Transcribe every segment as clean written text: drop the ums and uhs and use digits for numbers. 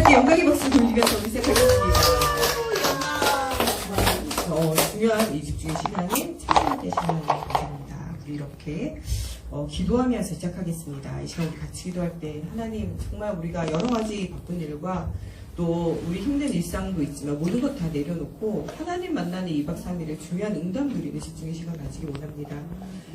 영광의 박수 돌리면서 시작하겠습니다. 중요한 이 집중의 시간이 참여의 시간을 가집니다. 우리 이렇게 기도하면서 시작하겠습니다. 이 시간 우리 같이 기도할 때 하나님 정말 우리가 여러 가지 바쁜 일과 또 우리 힘든 일상도 있지만 모든 것 다 내려놓고 하나님 만나는 2박 3일의 중요한 응답 누리는 집중의 시간 가지기 원합니다.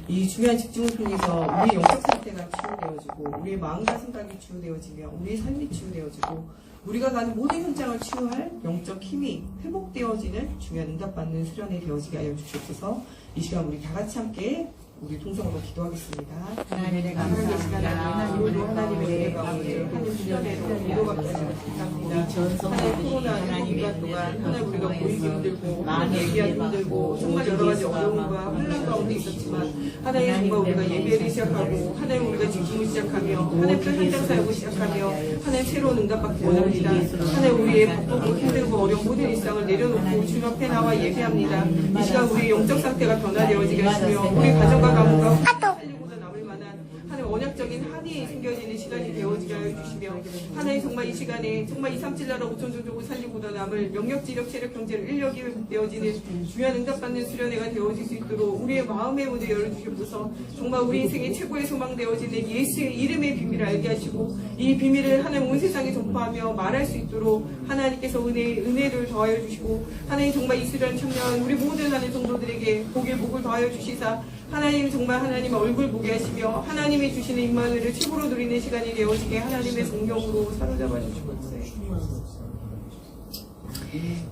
이 중요한 집중을 통해서 우리 영적 상태가 치유되어지고 우리의 마음과 생각이 치유되어지며 우리의 삶이 치유되어지고 우리가 가는 모든 현장을 치유할 영적 힘이 회복되어지는 중요한 응답받는 수련이 되어지게 하여 주시옵소서. 이 시간 우리 다 같이 함께 우리 통성으로 기도하겠습니다. 하나님의 감사합니다. 오늘도 하나님의 은혜 가운데 하나님 수련회로 기도받게 감사합니다. 하나님 코로나 기간 동안 하나님 우리가 모이기 힘들고 하나님 얘기하기 힘들고 정말 여러 가지 어려움과 혼란 가운데 있었지만 하나님 정말 우리가 예배를 시작하고 하나님 우리가 집중을 시작하며 하나님 또 현장 사역을 시작하며 하나님 새로운 응답받기 원합니다. 하나님 우리의 바쁘고 힘들고 어려운 모든 일상을 내려놓고 주님 앞에 나와 예배합니다. 이 시간 우리의 영적 상태가 변화되어지게 하시며 우리 가정과 가문과 살리고자 남을 만한 하나님 언약적인 한이 생겨지는 시간이 되어지게 하여 주시며 하나님 정말 이 시간에 정말 237 나라 5천 종족을 살리고자 남을 영역, 지력, 체력, 경제를 인력이 되어지는 중요한 응답받는 수련회가 되어질 수 있도록 우리의 마음의 문을 열어주시옵소서. 정말 우리 인생의 최고의 소망 되어지는 예수의 이름의 비밀을 알게 하시고 이 비밀을 하나님 온 세상에 전파하며 말할 수 있도록 하나님께서 은혜를 더하여 주시고 하나님 정말 이 수련 참여한 우리 모든 하나님 성도들에게 복을 더하여 주시사 하나님 정말 하나님의 얼굴 보게 하시며 하나님이 주시는 임마누엘을 최고로 누리는 시간이 되어지게 하나님의 성령으로 사로잡아 주시옵소서.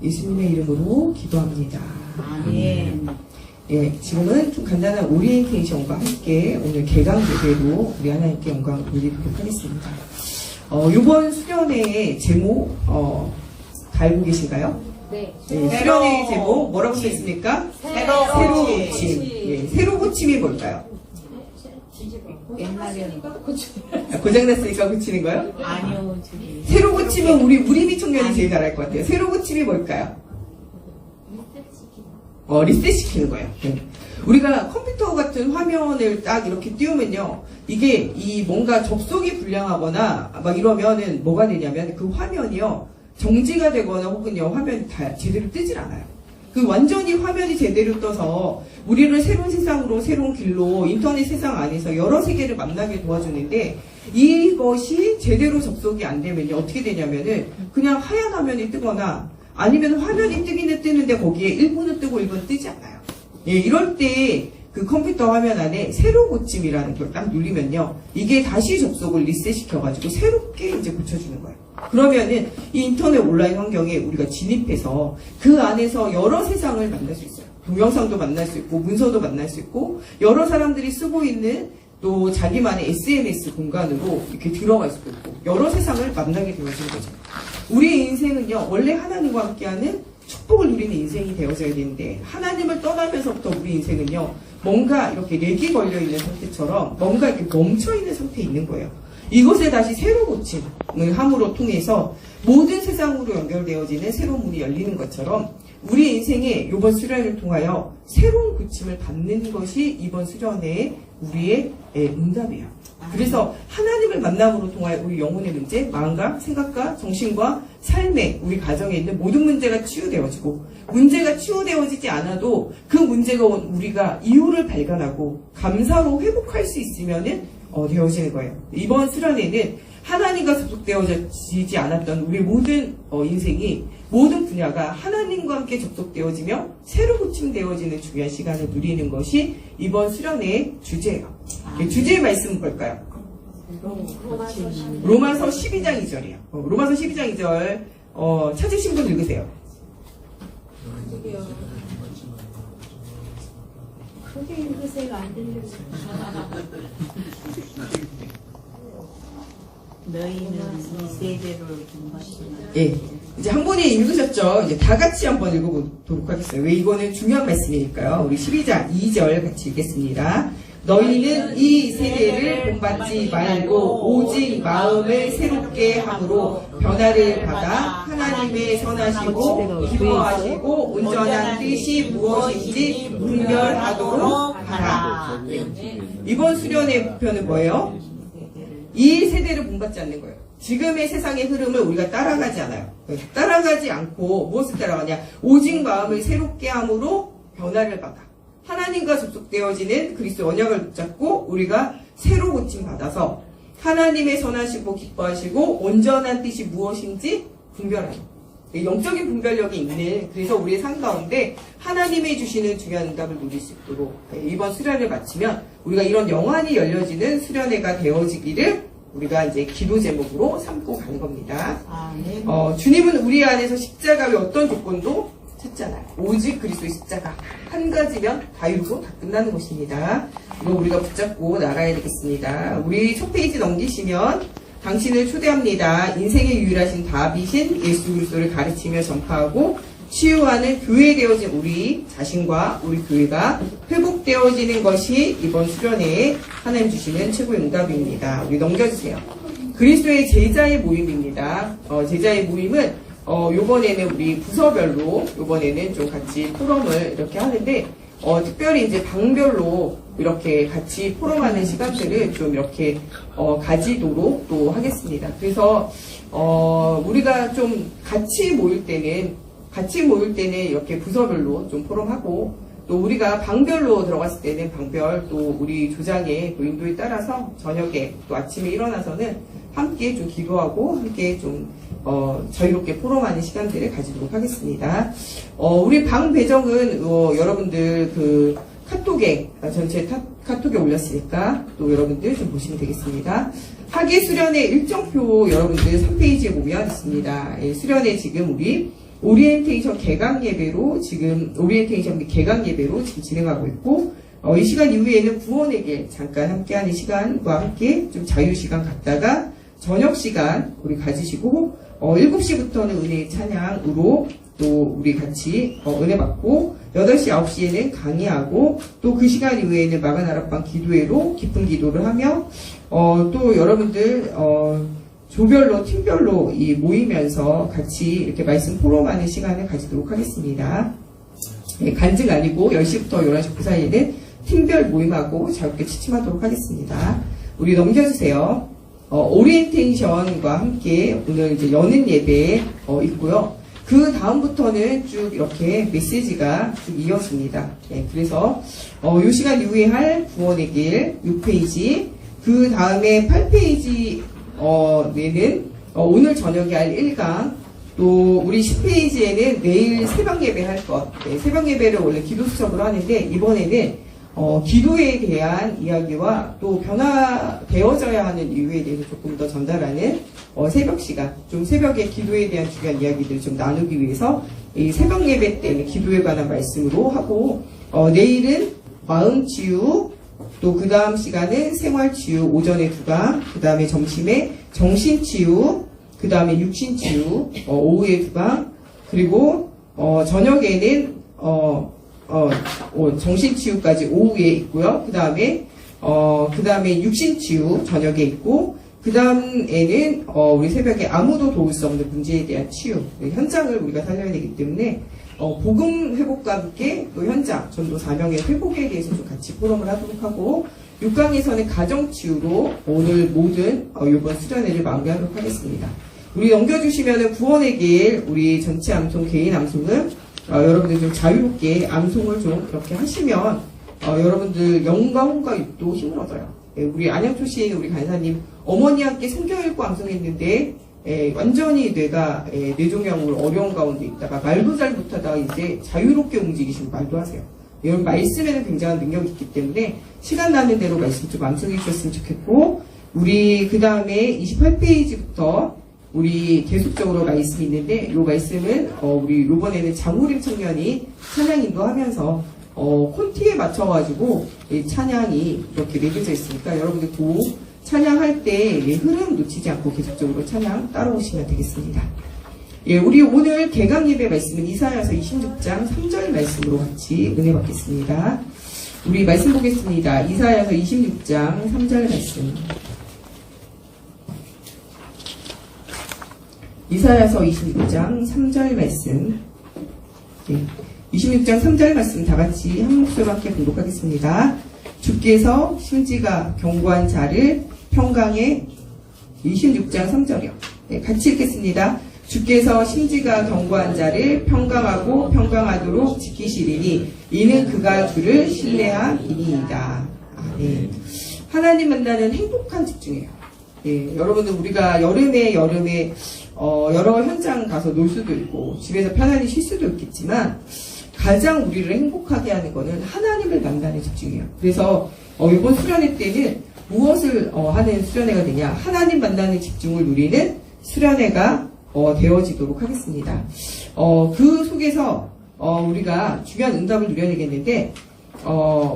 예수님의 이름으로 기도합니다. 아멘. 예, 지금은 좀 간단한 오리엔테이션과 함께 오늘 개강 예배로 우리 하나님께 영광을 돌리도록 하겠습니다. 이번 수련회의 제목 다 알고 계신가요? 네. 수련회의 제목 뭐라고 쓰였습니까? 새로 고침. 예, 새로 고침이 뭘까요? 옛날에는 고장났으니까 고치는 거요? 아니요, 저기. 새로 고침은 우리 무리비 청년이 제일 잘할 것 같아요. 새로 고침이 뭘까요? 리셋시키는 거예요. 우리가 컴퓨터 같은 화면을 딱 이렇게 띄우면요. 이게 뭔가 접속이 불량하거나 막 이러면은 뭐가 되냐면 그 화면이요. 정지가 되거나 혹은요. 화면이 다 제대로 뜨질 않아요. 그 완전히 화면이 제대로 떠서 우리를 새로운 세상으로 새로운 길로 인터넷 세상 안에서 여러 세계를 만나게 도와주는데 이것이 제대로 접속이 안 되면요. 어떻게 되냐면은 그냥 하얀 화면이 뜨거나 아니면 화면이 뜨기는 뜨는데 거기에 1분은 뜨고 1분은 뜨지 않아요. 예, 이럴 때 그 컴퓨터 화면 안에 새로 고침이라는 걸 딱 누르면요. 이게 다시 접속을 리셋시켜가지고 새롭게 이제 고쳐주는 거예요. 그러면은 이 인터넷 온라인 환경에 우리가 진입해서 그 안에서 여러 세상을 만날 수 있어요. 동영상도 만날 수 있고 문서도 만날 수 있고 여러 사람들이 쓰고 있는 또 자기만의 SNS 공간으로 이렇게 들어갈 수도 있고 여러 세상을 만나게 되어지는 거죠. 우리의 인생은요. 원래 하나님과 함께하는 축복을 누리는 인생이 되어져야 되는데 하나님을 떠나면서부터 우리 인생은요. 뭔가 이렇게 렉이 걸려있는 상태처럼 뭔가 이렇게 멈춰있는 상태에 있는 거예요. 이곳에 다시 새로 고침을 함으로 통해서 모든 세상으로 연결되어지는 새로운 문이 열리는 것처럼 우리 인생에 이번 수련을 통하여 새로운 고침을 받는 것이 이번 수련의 우리의 응답이에요. 그래서 하나님을 만남으로 통하여 우리 영혼의 문제, 마음과 생각과 정신과 삶에 우리 가정에 있는 모든 문제가 치유되어지고 문제가 치유되어지지 않아도 그 문제가 온 우리가 이유를 발견하고 감사로 회복할 수 있으면은 되어지는 거예요. 이번 수련회는 하나님과 접속되어지지 않았던 우리 모든 인생이 모든 분야가 하나님과 함께 접속되어지며 새로 고침되어지는 중요한 시간을 누리는 것이 이번 수련회의 주제예요. 주제의 말씀은 뭘까요? 로마서 12장 2절이에요. 로마서 12장 2절 찾으신 분 읽으세요. 크게 읽으세요. 안 들려요. 너희는 이 세대를 본받지만. 예. 이제 한 분이 읽으셨죠? 이제 다 같이 한번 읽어보도록 하겠어요. 왜 이거는 중요한 말씀이니까요. 우리 12장 2절 같이 읽겠습니다. 너희는 이 세대를 본받지 말고 오직 마음을 새롭게 함으로 변화를 받아 하나님의 선하시고 기뻐하시고 온전한 뜻이 무엇인지 분별하도록 하라. 이번 수련의 목표는 뭐예요? 이 세대를 본받지 않는 거예요. 지금의 세상의 흐름을 우리가 따라가지 않아요. 따라가지 않고 무엇을 따라가냐? 오직 마음을 새롭게 함으로 변화를 받아. 하나님과 접속되어지는 그리스도 언약을 붙잡고 우리가 새로 고침받아서 하나님의 선하시고 기뻐하시고 온전한 뜻이 무엇인지 분별하는 영적인 분별력이 있는, 그래서 우리의 삶 가운데 하나님이 주시는 중요한 응답을 누릴 수 있도록 이번 수련을 마치면 우리가 이런 영안이 열려지는 수련회가 되어지기를 우리가 이제 기도 제목으로 삼고 가는 겁니다. 아멘. 주님은 우리 안에서 십자가 외 어떤 조건도 찾잖아요. 오직 그리스도의 십자가 한 가지면 다 이루고 다 끝나는 것입니다. 이거 우리가 붙잡고 나가야 되겠습니다. 우리 첫 페이지 넘기시면 당신을 초대합니다. 인생의 유일하신 답이신 예수 그리스도를 가르치며 전파하고 치유하는 교회 되어진 우리 자신과 우리 교회가 회복되어지는 것이 이번 수련회에 하나님 주시는 최고의 응답입니다. 우리 넘겨주세요. 그리스도의 제자의 모임입니다. 제자의 모임은 요번에는 우리 부서별로 요번에는 좀 같이 포럼을 이렇게 하는데 특별히 이제 방별로 이렇게 같이 포럼하는 시간들을 좀 이렇게 가지도록 또 하겠습니다. 그래서 우리가 좀 같이 모일 때는 이렇게 부서별로 좀 포럼하고, 또 우리가 방별로 들어갔을 때는 방별, 또 우리 조장의 또 인도에 따라서 저녁에 또 아침에 일어나서는 함께 좀 기도하고 함께 좀 자유롭게 포럼하는 시간들을 가지도록 하겠습니다. 우리 방 배정은 여러분들 그 카톡에 전체 카톡에 올렸으니까 또 여러분들 좀 보시면 되겠습니다. 학예 수련회 일정표 여러분들 3페이지에 보면 있습니다. 수련회 지금 우리 오리엔테이션 개강 예배로 지금 진행하고 있고, 이 시간 이후에는 구원에게 잠깐 함께하는 시간과 함께 좀 자유 시간 갖다가 저녁 시간 우리 가지시고 7시부터는 은혜의 찬양으로 또 우리 같이 은혜 받고 8시 9시에는 강의하고 또 그 시간 이후에는 마가나락방 기도회로 깊은 기도를 하며 또 여러분들 조별로 팀별로 모이면서 같이 이렇게 말씀 포럼하는 시간을 가지도록 하겠습니다. 간증 아니고 10시부터 11시 그 사이에는 팀별 모임하고 자유롭게 취침하도록 하겠습니다. 우리 넘겨주세요. 오리엔테이션과 함께 오늘 이제 여는 예배 있고요. 그 다음부터는 쭉 이렇게 메시지가 쭉 이어집니다. 그래서 이 시간 이후에 할 구원의 길 6페이지, 그 다음에 8페이지 는 오늘 저녁에 할 1강, 또 우리 10페이지에는 내일 새벽 예배 할 것. 새벽 예배를 원래 기도 수첩으로 하는데 이번에는 기도에 대한 이야기와 또 변화되어져야 하는 이유에 대해서 조금 더 전달하는 새벽 시간, 좀 새벽에 기도에 대한 중요한 이야기들을 좀 나누기 위해서 이 새벽 예배 때는 기도에 관한 말씀으로 하고, 내일은 마음 치유, 또 그 다음 시간은 생활치유, 오전에 2강, 그 다음에 점심에 정신치유, 그 다음에 육신치유, 오후에 2강, 그리고 저녁에는 정신치유까지 오후에 있고요. 그 다음에 육신치유 저녁에 있고, 그 다음에는 우리 새벽에 아무도 도울 수 없는 문제에 대한 치유, 현장을 우리가 살려야 되기 때문에 복음 회복과 함께 또 현장 전도 사명의 회복에 대해서 좀 같이 포럼을 하도록 하고, 6강에서는 가정치유로 오늘 모든 이번 수련회를 마무리하도록 하겠습니다. 우리 넘겨주시면은 구원의 길 우리 전체 암송 개인 암송은 여러분들 좀 자유롭게 암송을 좀 이렇게 하시면 여러분들 영과 혼과 육도 힘을 얻어요. 우리 안양초시에 우리 간사님 어머니 함께 성경 읽고 암송했는데 완전히 뇌가 뇌종양으로 어려운 가운데 있다가 말도 잘 못하다가 이제 자유롭게 움직이시고 말도 하세요. 이런 말씀에는 굉장한 능력이 있기 때문에 시간 나는 대로 말씀 좀 암송해 주셨으면 좋겠고, 우리 그 다음에 28페이지부터 우리 계속적으로 말씀이 있는데, 이 말씀은 우리 이번에는 장우림 청년이 찬양 인도하면서 콘티에 맞춰가지고 찬양이 이렇게 매겨져 있으니까 여러분들 그 찬양할 때 흐름 놓치지 않고 계속적으로 찬양 따라오시면 되겠습니다. 우리 오늘 개강 예배 말씀은 이사야서 26장 3절 말씀으로 같이 은혜 받겠습니다. 우리 말씀 보겠습니다. 이사야서 26장 3절 말씀. 이사야서 26장 3절 말씀. 26장 3절 말씀 다 같이 한 목소리로 함께 봉독하겠습니다. 주께서 심지가 견고한 자를 평강에 26장 3절이요. 네, 같이 읽겠습니다. 주께서 심지가 견고한 자를 평강하고 평강하도록 지키시리니 이는 그가 주를 신뢰함이니이다. 아멘. 하나님 만나는 행복한 집중이에요. 예, 여러분들 우리가 여름에 여러 현장 가서 놀 수도 있고 집에서 편안히 쉴 수도 있겠지만 가장 우리를 행복하게 하는 거는 하나님을 만나는 집중이에요. 그래서 이번 수련회 때는 무엇을 하는 수련회가 되냐? 하나님 만나는 집중을 누리는 수련회가 되어지도록 하겠습니다. 그 속에서 우리가 중요한 응답을 누려야 되겠는데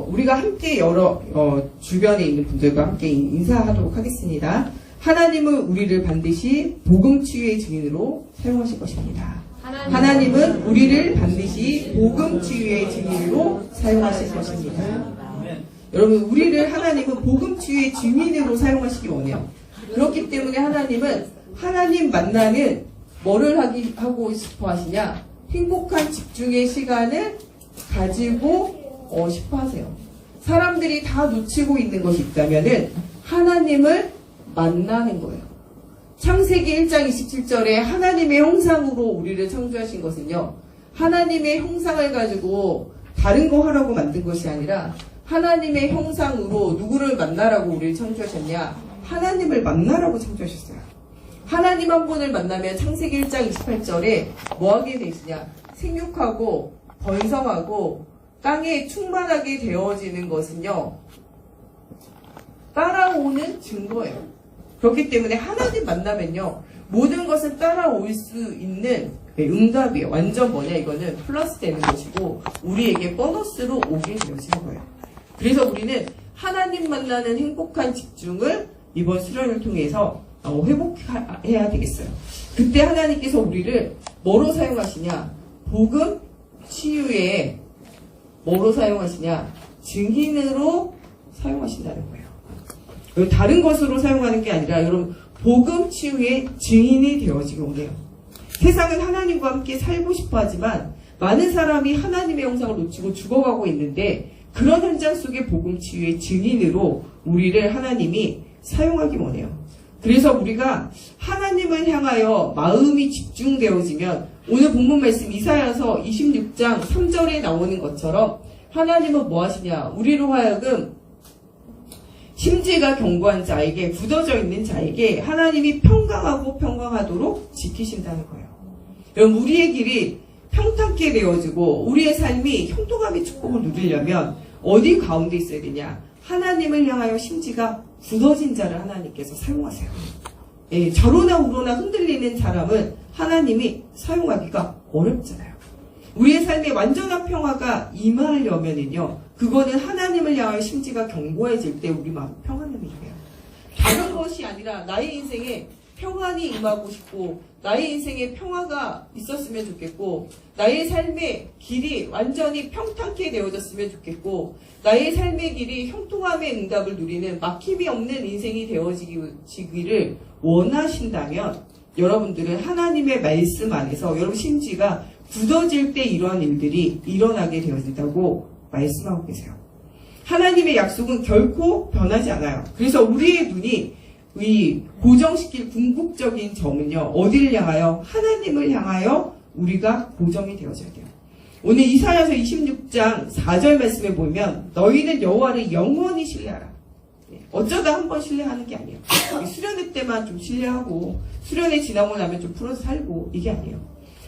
우리가 함께 여러 주변에 있는 분들과 함께 인사하도록 하겠습니다. 하나님은 우리를 반드시 복음 치유의 증인으로 사용하실 것입니다. 하나님은 우리를 반드시 복음 치유의 증인으로 사용하실 것입니다. 여러분, 우리를 하나님은 복음 치유의 증인으로 사용하시기 원해요. 그렇기 때문에 하나님은 하나님 만나는 뭐를 하고 싶어 하시냐? 행복한 집중의 시간을 가지고 싶어 하세요. 사람들이 다 놓치고 있는 것이 있다면은 하나님을 만나는 거예요. 창세기 1장 27절에 하나님의 형상으로 우리를 창조하신 것은요, 하나님의 형상을 가지고 다른 거 하라고 만든 것이 아니라 하나님의 형상으로 누구를 만나라고 우리를 창조하셨냐? 하나님을 만나라고 창조하셨어요. 하나님 한 분을 만나면 창세기 1장 28절에 뭐 하게 되시냐? 생육하고 번성하고 땅에 충만하게 되어지는 것은요, 따라오는 증거예요. 그렇기 때문에 하나님 만나면요, 모든 것을 따라올 수 있는 응답이에요. 완전 뭐냐? 이거는 플러스 되는 것이고 우리에게 보너스로 오게 되어지는 거예요. 그래서 우리는 하나님 만나는 행복한 집중을 이번 수련을 통해서 회복해야 되겠어요. 그때 하나님께서 우리를 뭐로 사용하시냐? 복음 치유에 뭐로 사용하시냐? 증인으로 사용하신다는 거예요. 다른 것으로 사용하는 게 아니라 여러분 복음 치유의 증인이 되어지기 원해요. 세상은 하나님과 함께 살고 싶어 하지만 많은 사람이 하나님의 형상을 놓치고 죽어가고 있는데 그런 현장 속의 복음 치유의 증인으로 우리를 하나님이 사용하기 원해요. 그래서 우리가 하나님을 향하여 마음이 집중되어지면 오늘 본문 말씀 이사야서 26장 3절에 나오는 것처럼 하나님은 뭐 하시냐? 우리로 하여금 심지가 견고한 자에게, 굳어져 있는 자에게 하나님이 평강하고 평강하도록 지키신다는 거예요. 여러분, 우리의 길이 평탄케 되어지고 우리의 삶이 형통함의 축복을 누리려면 어디 가운데 있어야 되냐? 하나님을 향하여 심지가 굳어진 자를 하나님께서 사용하세요. 예, 저로나 우로나 흔들리는 사람은 하나님이 사용하기가 어렵잖아요. 우리의 삶에 완전한 평화가 임하려면은요, 그거는 하나님을 향하여 심지가 견고해질 때 우리 마음 평안을 누려요. 다른 것이 아니라 나의 인생에 평안이 임하고 싶고 나의 인생에 평화가 있었으면 좋겠고 나의 삶의 길이 완전히 평탄케 되어졌으면 좋겠고 나의 삶의 길이 형통함의 응답을 누리는 막힘이 없는 인생이 되어지기를 원하신다면 여러분들은 하나님의 말씀 안에서 여러분 심지가 굳어질 때 이러한 일들이 일어나게 되어진다고 말씀하고 계세요. 하나님의 약속은 결코 변하지 않아요. 그래서 우리의 눈이 이 고정시킬 궁극적인 점은요, 어디를 향하여? 하나님을 향하여 우리가 고정이 되어져야 돼요. 오늘 이사야서 26장 4절 말씀에 보면 너희는 여호와를 영원히 신뢰하라. 어쩌다 한 번 신뢰하는 게 아니에요. 수련회 때만 좀 신뢰하고 수련회 지나고 나면 좀 풀어서 살고 이게 아니에요.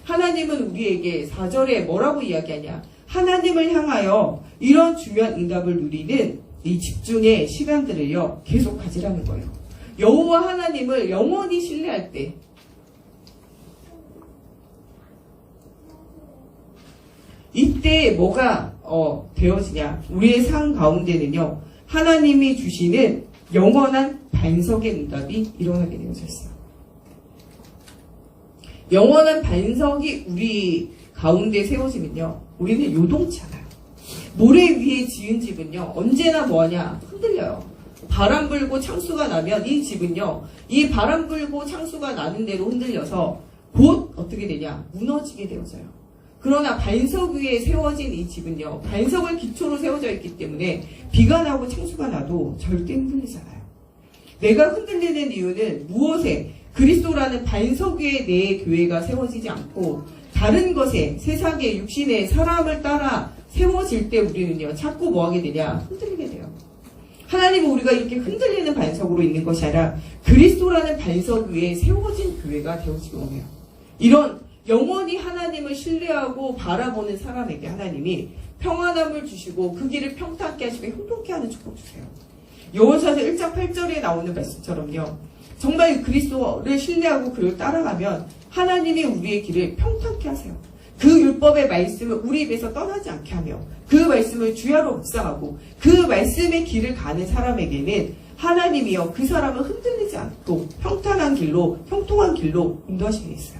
하나님은 우리에게 4절에 뭐라고 이야기하냐? 하나님을 향하여 이런 중요한 응답을 누리는 이 집중의 시간들을요, 계속 가지라는 거예요. 여호와 하나님을 영원히 신뢰할 때 이때 뭐가 되어지냐? 우리의 삶 가운데는요, 하나님이 주시는 영원한 반석의 응답이 일어나게 되어져 있어요. 영원한 반석이 우리 가운데 세워지면요, 우리는 요동치 않아요. 모래 위에 지은 집은요, 언제나 뭐하냐? 흔들려요. 바람 불고 창수가 나면 이 집은요, 이 바람 불고 창수가 나는 대로 흔들려서 곧 어떻게 되냐? 무너지게 되어져요. 그러나 반석 위에 세워진 이 집은요, 반석을 기초로 세워져 있기 때문에 비가 나고 창수가 나도 절대 흔들리지 않아요. 내가 흔들리는 이유는 무엇에? 그리스도라는 반석 위에 내 교회가 세워지지 않고 다른 것에, 세상에, 육신에, 사람을 따라 세워질 때 우리는요, 자꾸 뭐 하게 되냐? 흔들리게 돼요. 하나님은 우리가 이렇게 흔들리는 반석으로 있는 것이 아니라 그리스도라는 반석 위에 세워진 교회가 되어지기 원해요. 이런 영원히 하나님을 신뢰하고 바라보는 사람에게 하나님이 평안함을 주시고 그 길을 평탄케 하시고 행복해 하는 축복 주세요. 여호수아서 1장 8절에 나오는 말씀처럼요. 정말 그리스도를 신뢰하고 그를 따라가면 하나님이 우리의 길을 평탄케 하세요. 그 율법의 말씀을 우리 입에서 떠나지 않게 하며 그 말씀을 주야로 묵상하고 그 말씀의 길을 가는 사람에게는 하나님이요 그 사람을 흔들리지 않고 평탄한 길로 형통한 길로 인도하시겠어요.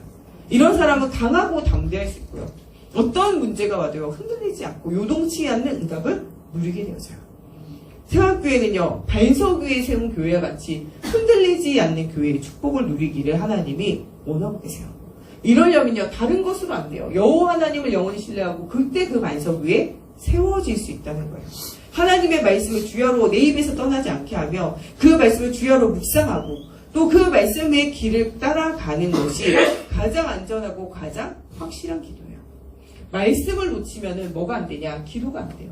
이런 사람은 강하고 담대할 수 있고요. 어떤 문제가 와도요 흔들리지 않고 요동치 않는 응답을 누리게 되어져요. 세왕교회는요 반석 위에 세운 교회와 같이 흔들리지 않는 교회의 축복을 누리기를 하나님이 원하고 계세요. 이러려면요 다른 것으로 안 돼요. 여호와 하나님을 영원히 신뢰하고 그때 그 반석 위에 세워질 수 있다는 거예요. 하나님의 말씀을 주야로 내 입에서 떠나지 않게 하며 그 말씀을 주야로 묵상하고 또 그 말씀의 길을 따라가는 것이 가장 안전하고 가장 확실한 기도예요. 말씀을 놓치면은 뭐가 안 되냐? 기도가 안 돼요.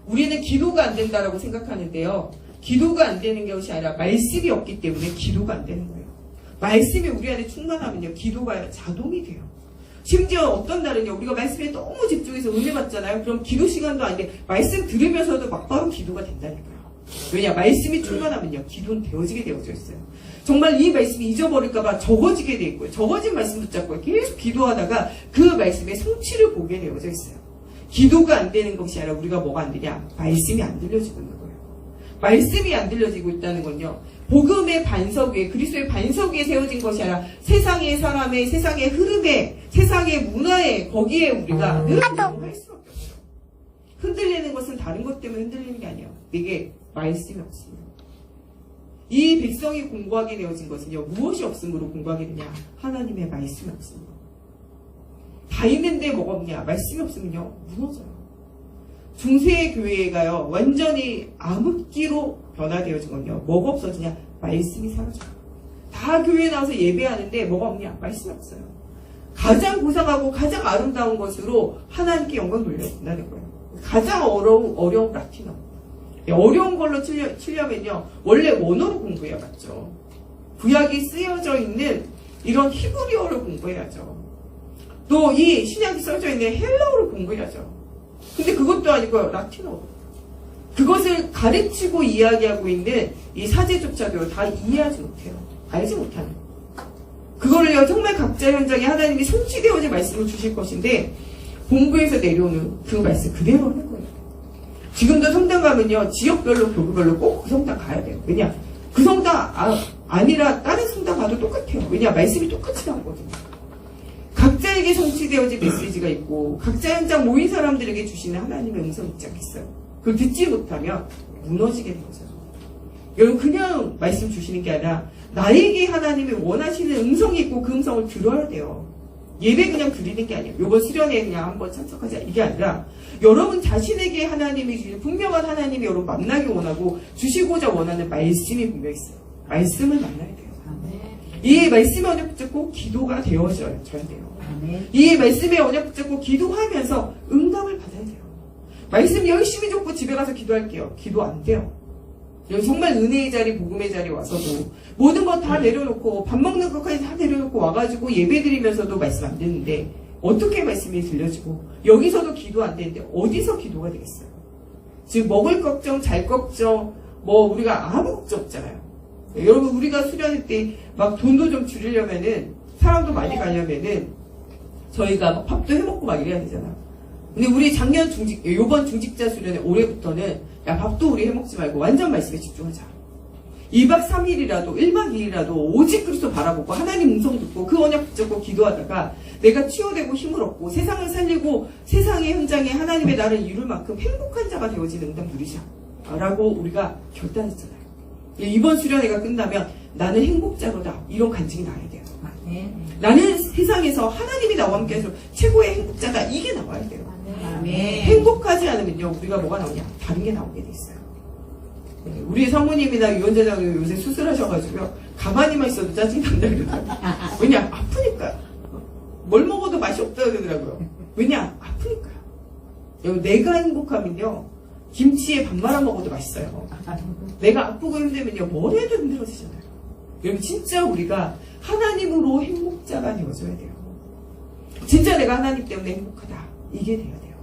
우리는 기도가 안 된다라고 생각하는데요. 기도가 안 되는 것이 아니라 말씀이 없기 때문에 기도가 안 되는 거예요. 말씀이 우리 안에 충만하면요. 기도가 자동이 돼요. 심지어 어떤 날은요. 우리가 말씀에 너무 집중해서 은혜 받잖아요. 그럼 기도 시간도 아닌데 말씀 들으면서도 막바로 기도가 된다니까요. 왜냐? 말씀이 충만하면요. 기도는 되어지게 되어져 있어요. 정말 이 말씀이 잊어버릴까봐 적어지게 돼 있고요. 적어진 말씀 붙잡고 계속 기도하다가 그 말씀의 성취를 보게 되어져 있어요. 기도가 안 되는 것이 아니라 우리가 뭐가 안 되냐? 말씀이 안 들려지고 있는 거예요. 말씀이 안 들려지고 있다는 건요. 복음의 반석 위에, 그리스도의 반석 위에 세워진 것이 아니라 세상의 사람의, 세상의 흐름에, 세상의 문화에, 거기에 우리가 늘 이용할 수밖에 없어요. 흔들리는 것은 다른 것 때문에 흔들리는 게 아니에요. 내게 말씀이 없습니다. 이 백성이 공부하게 되어진 것은요. 무엇이 없음으로 공부하게 되냐? 하나님의 말씀이 없습니다. 다 있는데 뭐가 없냐? 말씀이 없으면요. 무너져요. 중세의 교회가요. 완전히 암흑기로 변화되어진 건요. 뭐가 없어지냐? 말씀이 사라져요. 다 교회에 나와서 예배하는데 뭐가 없냐? 말씀이 없어요. 가장 고상하고 가장 아름다운 것으로 하나님께 영광 돌려준다는 거예요. 가장 어려운 라틴어. 어려운 걸로 치려면요. 원래 원어로 공부해야 맞죠. 구약이 쓰여져 있는 이런 히브리어를 공부해야죠. 또 이 신약이 써져 있는 헬라어를 공부해야죠. 근데 그것도 아니고 라틴어. 그것을 가르치고 이야기하고 있는 이 사제조차도 다 이해하지 못해요. 알지 못하는. 그거를요 정말 각자 현장에 하나님이 성취되어진 말씀을 주실 것인데 본부에서 내려오는 그 말씀 그대로 하는 거예요. 지금도 성당 가면요 지역별로 교구별로 꼭 그 성당 가야 돼요. 왜냐? 그 성당 아니라 다른 성당 가도 똑같아요. 왜냐? 말씀이 똑같이 나오거든요. 각자에게 성취되어진 메시지가 있고 각자 현장 모인 사람들에게 주시는 하나님의 음성이 있지 않겠어요? 그걸 듣지 못하면 무너지게 되는 거죠. 여러분 그냥 말씀 주시는 게 아니라 나에게 하나님이 원하시는 음성이 있고 그 음성을 들어야 돼요. 예배 그냥 드리는 게 아니에요. 요번 수련회 그냥 한번 참석하자 이게 아니라 여러분 자신에게 하나님이 주시는 분명한 하나님이 여러분 만나기 원하고 주시고자 원하는 말씀이 분명히 있어요. 말씀을 만나야 돼요. 이 말씀의 언약 붙잡고 기도가 되어져야 돼요. 이 말씀의 언약 붙잡고 기도하면서 응답을 받아야 돼요. 말씀 열심히 줬고 집에 가서 기도할게요. 기도 안 돼요. 정말 은혜의 자리, 복음의 자리 와서도 모든 거 다 내려놓고 밥 먹는 것까지 다 내려놓고 와가지고 예배 드리면서도 말씀 안 되는데 어떻게 말씀이 들려지고 여기서도 기도 안 되는데 어디서 기도가 되겠어요? 지금 먹을 걱정, 잘 걱정, 뭐 우리가 아무 걱정 없잖아요. 여러분 우리가 수련회 때 막 돈도 좀 줄이려면은 사람도 많이 가려면은 저희가 막 밥도 해먹고 막 이래야 되잖아. 근데 우리 작년 요번 중직자 수련회 올해부터는 야 밥도 우리 해먹지 말고 완전 말씀에 집중하자. 2박 3일이라도 1박 2일이라도 오직 그리스도 바라보고 하나님 음성 듣고 그 언약 붙잡고 기도하다가 내가 치유되고 힘을 얻고 세상을 살리고 세상의 현장에 하나님의 나를 이룰 만큼 행복한 자가 되어지는 응답 누리자 라고 우리가 결단했잖아요. 이번 수련회가 끝나면 나는 행복자로다 이런 간증이 나야 돼요. 나는 세상에서 하나님이 나와 함께해서 최고의 행복자다 이게 나와야 돼요. 행복하지 않으면요 우리가 뭐가 나오냐 다른 게 나오게 돼 있어요. 우리 사모님이나 유언자장님 요새 수술하셔가지고요. 가만히만 있어도 짜증난다 그러더라고요. 왜냐? 아프니까요. 뭘 먹어도 맛이 없다 그러더라고요. 왜냐? 아프니까요. 여러분, 내가 행복하면요. 김치에 밥 말아 먹어도 맛있어요. 내가 아프고 힘들면요. 뭘 해도 힘들어지잖아요. 여러분, 진짜 우리가 하나님으로 행복자가 되어줘야 돼요. 진짜 내가 하나님 때문에 행복하다. 이게 돼야 돼요.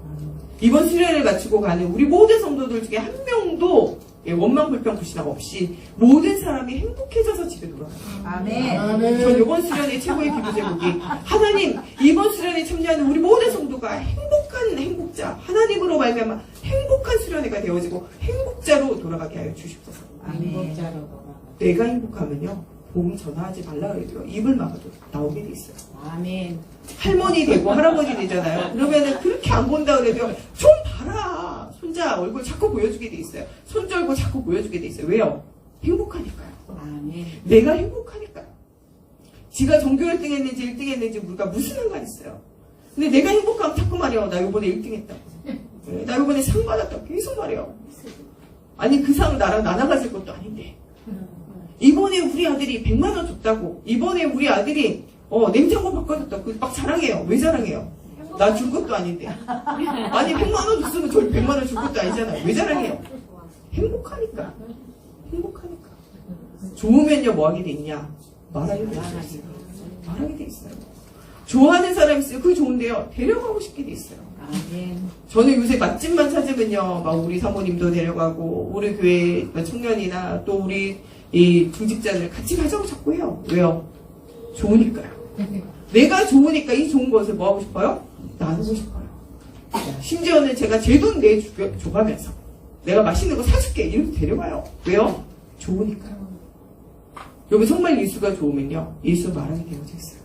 이번 수련을 마치고 가는 우리 모든 성도들 중에 한 명도 원망 불평 불신함 없이 모든 사람이 행복해져서 집에 돌아가요. 아멘. 전 이번 수련의 최고의 기도 제목이 하나님 이번 수련에 참여하는 우리 모든 성도가 행복한 행복자 하나님으로 말미암아 행복한 수련회가 되어지고 행복자로 돌아가게 하여 주십소서. 아멘. 내가 행복하면요 복음 전하지 말라 그래도요 입을 막아도 나오게 돼 있어요. 아멘. 할머니 되고 할아버지 되잖아요. 그러면은 그렇게 안 본다 그래도 좀 봐라. 손자 얼굴 자꾸 보여주게 돼 있어요. 손자 얼굴 자꾸 보여주게 돼 있어요. 왜요? 행복하니까요. 아멘. 내가 행복하니까요. 지가 전교 1등 했는지 1등 했는지 우리가 무슨 상관 있어요. 근데 내가 행복하면 자꾸 말해요. 나 요번에 1등 했다고. 나 요번에 상 받았다고 계속 말해요. 아니 그 상 나랑 나눠 가질 것도 아닌데. 이번에 우리 아들이 100만 원 줬다고. 이번에 우리 아들이 냉장고 바꿔줬다고. 막 자랑해요. 왜 자랑해요? 나 줄 것도 아닌데. 아니 100만 원 줬으면 저 100만 원 줄 것도 아니잖아요. 왜 자랑해요? 행복하니까. 행복하니까. 좋으면요 뭐 하게 돼 있냐? 말하게 돼 있어요. 말하게 돼 있어요. 좋아하는 사람 있어요. 그게 좋은데요. 데려가고 싶게 돼 있어요. 아멘. 저는 요새 맛집만 찾으면요, 막 우리 사모님도 데려가고, 우리 교회 청년이나 또 우리 이 중직자들 같이 가자고 자꾸 해요. 왜요? 좋으니까요. 내가 좋으니까 이 좋은 것을 뭐 하고 싶어요? 나누고 싶어요. 심지어는 제가 제 돈 내줘가면서 내가 맛있는 거 사줄게 이렇게 데려가요. 왜요? 좋으니까요. 여러분 정말 예수가 좋으면요, 예수 말하게 되어져 있어요.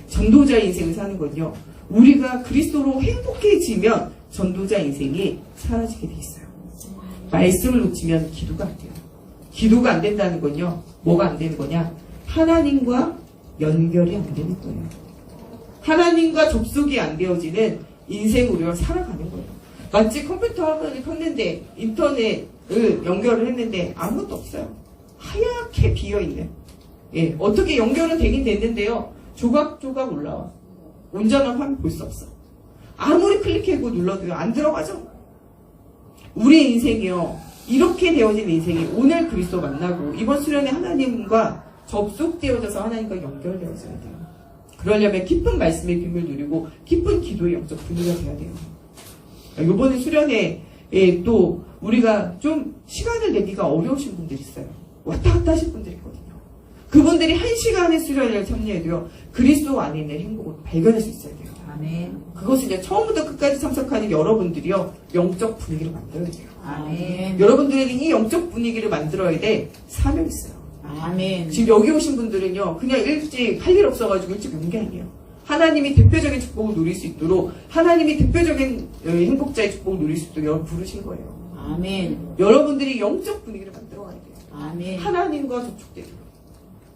전도자 인생을 사는 건요, 우리가 그리스도로 행복해지면 전도자 인생이 사라지게 돼 있어요. 말씀을 놓치면 기도가 안 돼요. 기도가 안 된다는 건요, 뭐가 안 되는 거냐? 하나님과 연결이 안 되는 거예요. 하나님과 접속이 안 되어지는 인생으로 살아가는 거예요. 마치 컴퓨터 화면을 켰는데 인터넷을 연결을 했는데 아무것도 없어요. 하얗게 비어있는. 예, 어떻게 연결은 되긴 됐는데요, 조각조각 올라와. 온전한 화면 볼 수 없어. 아무리 클릭하고 눌러도요, 안 들어가죠? 우리 인생이요, 이렇게 되어진 인생이 오늘 그리스도 만나고 이번 수련회 하나님과 접속되어져서 하나님과 연결되어져야 돼요. 그러려면 깊은 말씀의 빔을 누리고 깊은 기도의 영적 분위기가 돼야 돼요. 이번에 수련회에 또 우리가 좀 시간을 내기가 어려우신 분들이 있어요. 왔다 갔다 하실 분들이 있거든요. 그분들이 1시간의 수련회를 참여해도요, 그리스도 안에 있는 행복을 발견할 수 있어야 돼요. 아멘. 그것은 이제 처음부터 끝까지 참석하는 여러분들이요, 영적 분위기를 만들어야 돼요. 아멘. 여러분들에게 이 영적 분위기를 만들어야 돼 사명이 있어요. 아멘. 지금 여기 오신 분들은요, 그냥 일찍 할 일 없어가지고 일찍 온 게 아니에요. 하나님이 대표적인 축복을 누릴 수 있도록, 하나님이 대표적인 행복자의 축복을 누릴 수 있도록 여러분 부르신 거예요. 아멘. 여러분들이 영적 분위기를 만들어 가야 돼요. 아멘. 하나님과 접촉되도록.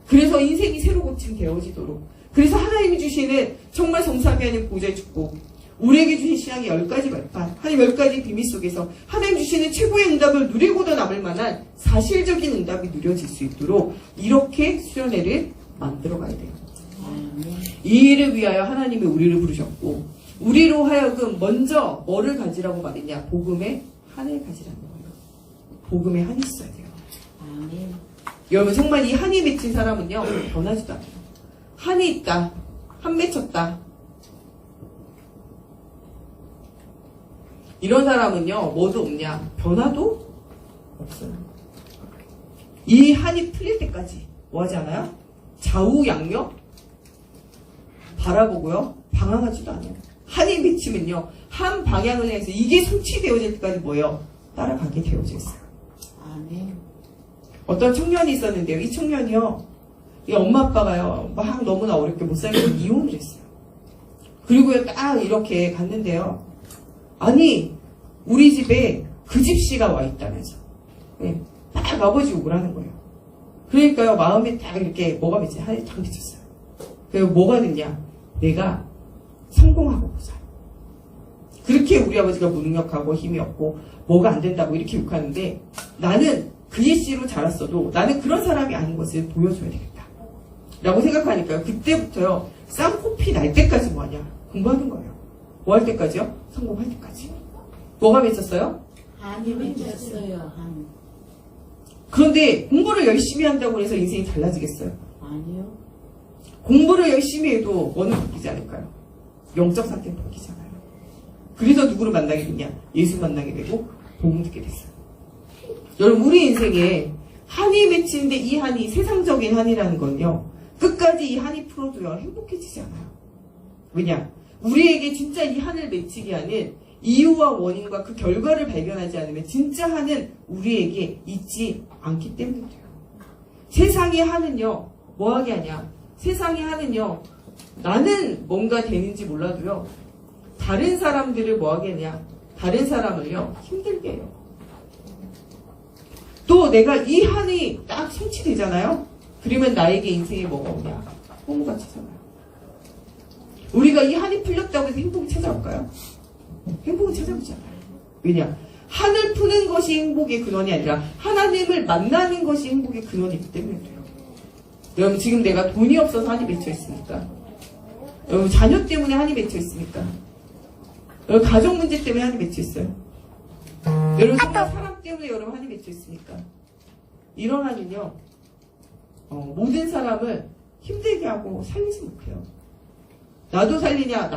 그래서 인생이 새로 고침 되어지도록. 그래서 하나님이 주시는 정말 성삼위 하나님 보좌의 축복, 우리에게 주신 신앙의 10가지 말판, 하나님 10가지 비밀 속에서 하나님 주시는 최고의 응답을 누리고도 남을 만한 사실적인 응답이 누려질 수 있도록 이렇게 수련회를 만들어 가야 돼요. 아멘. 이 일을 위하여 하나님이 우리를 부르셨고, 우리로 하여금 먼저 뭐를 가지라고 말했냐? 복음의 한을 가지라는 거예요. 복음의 한이 있어야 돼요. 아멘. 여러분 정말 이 한이 맺힌 사람은요, 변하지도 않아요. 한이 있다, 한 맺혔다, 이런 사람은요, 뭐도 없냐? 변화도 없어요. 이 한이 풀릴 때까지 뭐 하지 않아요? 좌우양력 바라보고요, 방황하지도 않아요. 한이 맺히면요, 한 방향을 해서 이게 성취되어질 때까지 뭐예요? 따라가게 되어져 있어요. 아멘. 어떤 청년이 있었는데요, 이 청년이요, 이 엄마 아빠가요, 막 너무나 어렵게 못 살고 이혼을 했어요. 그리고요, 딱 이렇게 갔는데요, 아니, 우리 집에 그 집씨가 와 있다면서. 네, 딱 아버지 오라는 거예요. 그러니까요, 마음에 딱 이렇게 뭐가 맺지? 한이 딱 맺혔어요. 그리고 뭐가 됐냐? 내가 성공하고 보자. 그렇게 우리 아버지가 무능력하고 힘이 없고 뭐가 안 된다고 이렇게 욕하는데, 나는 그의 씨로 자랐어도 나는 그런 사람이 아닌 것을 보여줘야 되겠다. 라고 생각하니까요. 그때부터요. 쌍코피 날 때까지 뭐하냐? 공부하는 거예요. 뭐 할 때까지요? 성공할 때까지. 뭐가 맺혔어요? 한이 맺혔어요. 한. 그런데 공부를 열심히 한다고 해서 인생이 달라지겠어요? 아니요. 공부를 열심히 해도 뭐는 바뀌지 않을까요? 영적 상태는 바뀌잖아요. 그래서 누구를 만나게 되냐? 예수 만나게 되고 복음 듣게 됐어요. 여러분 우리 인생에 한이 맺히는데 이 한이 세상적인 한이라는 건요. 끝까지 이 한이 풀어도요. 행복해지지 않아요. 왜냐? 우리에게 진짜 이 한을 맺히게 하는 이유와 원인과 그 결과를 발견하지 않으면 진짜 한은 우리에게 있지 않기 때문에 돼요. 세상의 한은요. 뭐하게 하냐? 세상의 한은요. 나는 뭔가 되는지 몰라도요. 다른 사람들을 뭐하게 하냐? 다른 사람을요. 힘들게 해요. 또 내가 이 한이 딱 성취되잖아요? 그러면 나에게 인생에 뭐가 오냐? 허무가 찾아와요. 우리가 이 한이 풀렸다고 해서 행복이 찾아올까요? 행복은 찾아오지 않아요. 왜냐? 한을 푸는 것이 행복의 근원이 아니라 하나님을 만나는 것이 행복의 근원이기 때문에 돼요. 여러분 지금 내가 돈이 없어서 한이 맺혀 있습니까? 여러분 자녀 때문에 한이 맺혀 있습니까? 여러분 가족 문제 때문에 한이 맺혀 있어요? 여러분 사람 때문에 여러분 한이 맺혀 있습니까? 이런 한은요 모든 사람을 힘들게 하고 살리지 못해요. 나도 살리냐?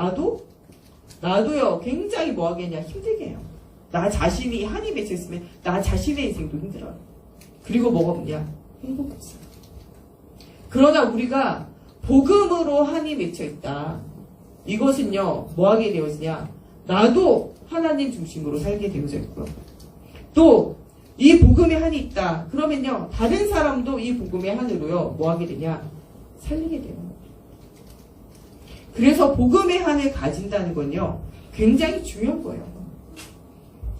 나도요 굉장히 뭐하겠냐? 힘들게 해요. 나 자신이 한이 맺혀 있으면 나 자신의 인생도 힘들어요. 그리고 뭐가 없냐? 행복 없어요. 그러나 우리가 복음으로 한이 맺혀 있다. 이것은요 뭐하게 되어지냐? 나도 하나님 중심으로 살게 되어져 있고요. 또 이 복음의 한이 있다. 그러면요 다른 사람도 이 복음의 한으로요 뭐하게 되냐? 살리게 돼요. 그래서 복음의 한을 가진다는 건요 굉장히 중요한 거예요.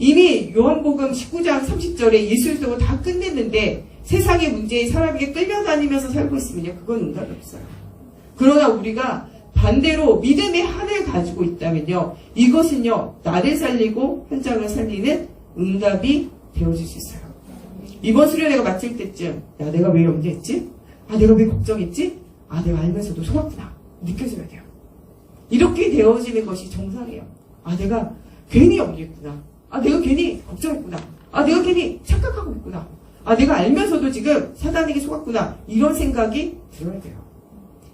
이미 요한복음 19장 30절에 예수님도 다 끝냈는데 세상의 문제에 사람에게 끌려다니면서 살고 있으면요 그건 응답이 없어요. 그러나 우리가 반대로 믿음의 한을 가지고 있다면요 이것은요 나를 살리고 현장을 살리는 응답이 되어질 수 있어요. 이번 수련회가 마칠 때쯤 야 내가 왜 염려했지? 아 내가 왜 걱정했지? 아 내가 알면서도 속았구나 느껴져야 돼요. 이렇게 되어지는 것이 정상이에요. 아 내가 괜히 염려했구나. 아 내가 괜히 걱정했구나. 아 내가 괜히 착각하고 있구나. 아 내가 알면서도 지금 사단에게 속았구나. 이런 생각이 들어야 돼요.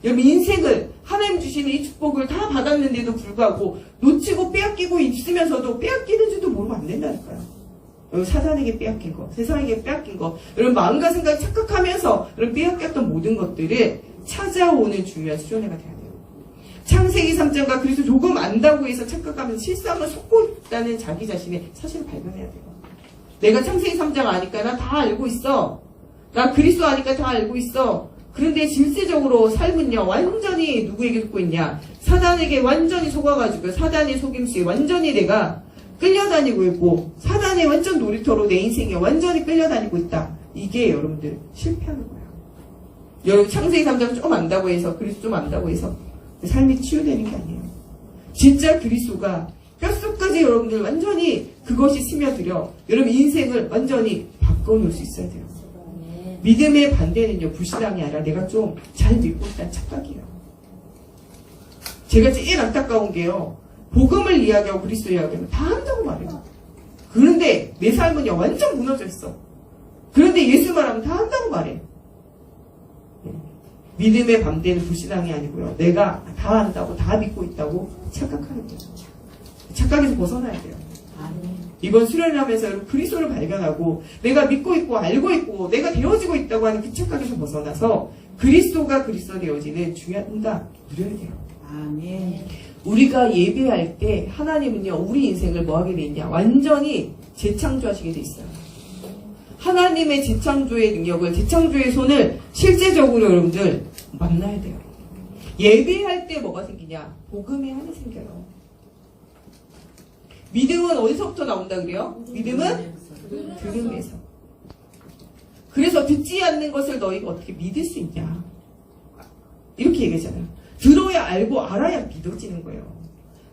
여러분 인생을 하나님 주시는 이 축복을 다 받았는데도 불구하고 놓치고 빼앗기고 있으면서도 빼앗기는 줄도 모르면 안 된다니까요. 여러분 사단에게 빼앗긴 거, 세상에게 빼앗긴 거, 여러분 마음과 생각이 착각하면서 여러분 빼앗겼던 모든 것들을 찾아오는 중요한 수련회가 돼야 돼요. 창세기 3장과 그리스도 조금 안다고 해서 착각하면서 실상을 속고 있다는 자기 자신의 사실을 발견해야 돼요. 내가 창세기 3장 아니까 나 다 알고 있어. 나 그리스도 아니까 다 알고 있어. 그런데 실제적으로 삶은요 완전히 누구에게 속고 있냐? 사단에게 완전히 속아가지고 사단의 속임수에 완전히 내가 끌려다니고 있고 사단의 완전 놀이터로 내 인생에 완전히 끌려다니고 있다. 이게 여러분들 실패하는 거예요. 여러분 창세기 3장 좀 안다고 해서 그리스도 좀 안다고 해서 삶이 치유되는 게 아니에요. 진짜 그리스도가 뼛속까지 여러분들 완전히 그것이 스며들어 여러분 인생을 완전히 바꿔놓을 수 있어야 돼요. 믿음의 반대는요 불신앙이 아니라 내가 좀 잘 믿고 있다는 착각이에요. 제가 제일 안타까운 게요 복음을 이야기하고 그리스도 이야기하면 다 한다고 말해요. 그런데 내 삶은요 완전 무너져 있어. 그런데 예수 말하면 다 한다고 말해. 믿음의 반대는 불신앙이 아니고요 내가 다 한다고 다 믿고 있다고 착각하는 거예요. 착각에서 벗어나야 돼요. 이번 수련을 하면서 여러분 그리스도를 발견하고 내가 믿고 있고 알고 있고 내가 되어지고 있다고 하는 그 착각에서 벗어나서 그리스도가 그리스도 되어지는 중요한 응답 누려야 돼요. 아멘. 우리가 예배할 때 하나님은요 우리 인생을 뭐하게 돼 있냐? 완전히 재창조하시게 돼 있어요. 하나님의 재창조의 능력을 재창조의 손을 실제적으로 여러분들 만나야 돼요. 예배할 때 뭐가 생기냐? 복음의 한이 생겨요. 믿음은 어디서부터 나온다 그래요? 믿음은 들음에서. 그래서 듣지 않는 것을 너희가 어떻게 믿을 수 있냐? 이렇게 얘기하잖아요. 들어야 알고 알아야 믿어지는 거예요.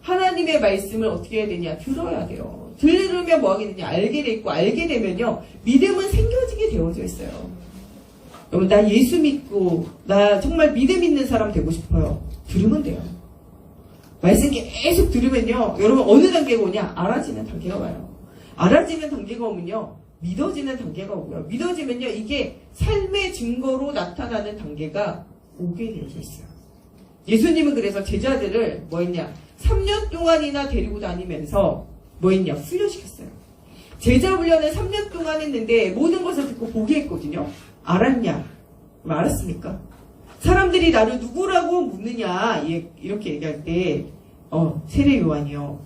하나님의 말씀을 어떻게 해야 되냐? 들어야 돼요. 들으면 뭐 하게 되냐? 알게 돼 있고 알게 되면요. 믿음은 생겨지게 복이 되어져 있어요. 여러분, 나 예수 믿고 나 정말 믿음 있는 사람 되고 싶어요. 들으면 돼요. 말씀 계속 들으면요, 여러분 어느 단계가 오냐? 알아지는 단계가 와요. 알아지는 단계가 오면요, 믿어지는 단계가 오고요. 믿어지면요, 이게 삶의 증거로 나타나는 단계가 오게 되어져 있어요. 예수님은 그래서 제자들을 뭐 했냐? 3년 동안이나 데리고 다니면서 뭐 했냐? 훈련시켰어요. 제자 훈련을 3년 동안 했는데 모든 것을 듣고 보게 했거든요. 알았냐? 알았습니까? 사람들이 나를 누구라고 묻느냐? 이렇게 얘기할 때 세례 요한이요,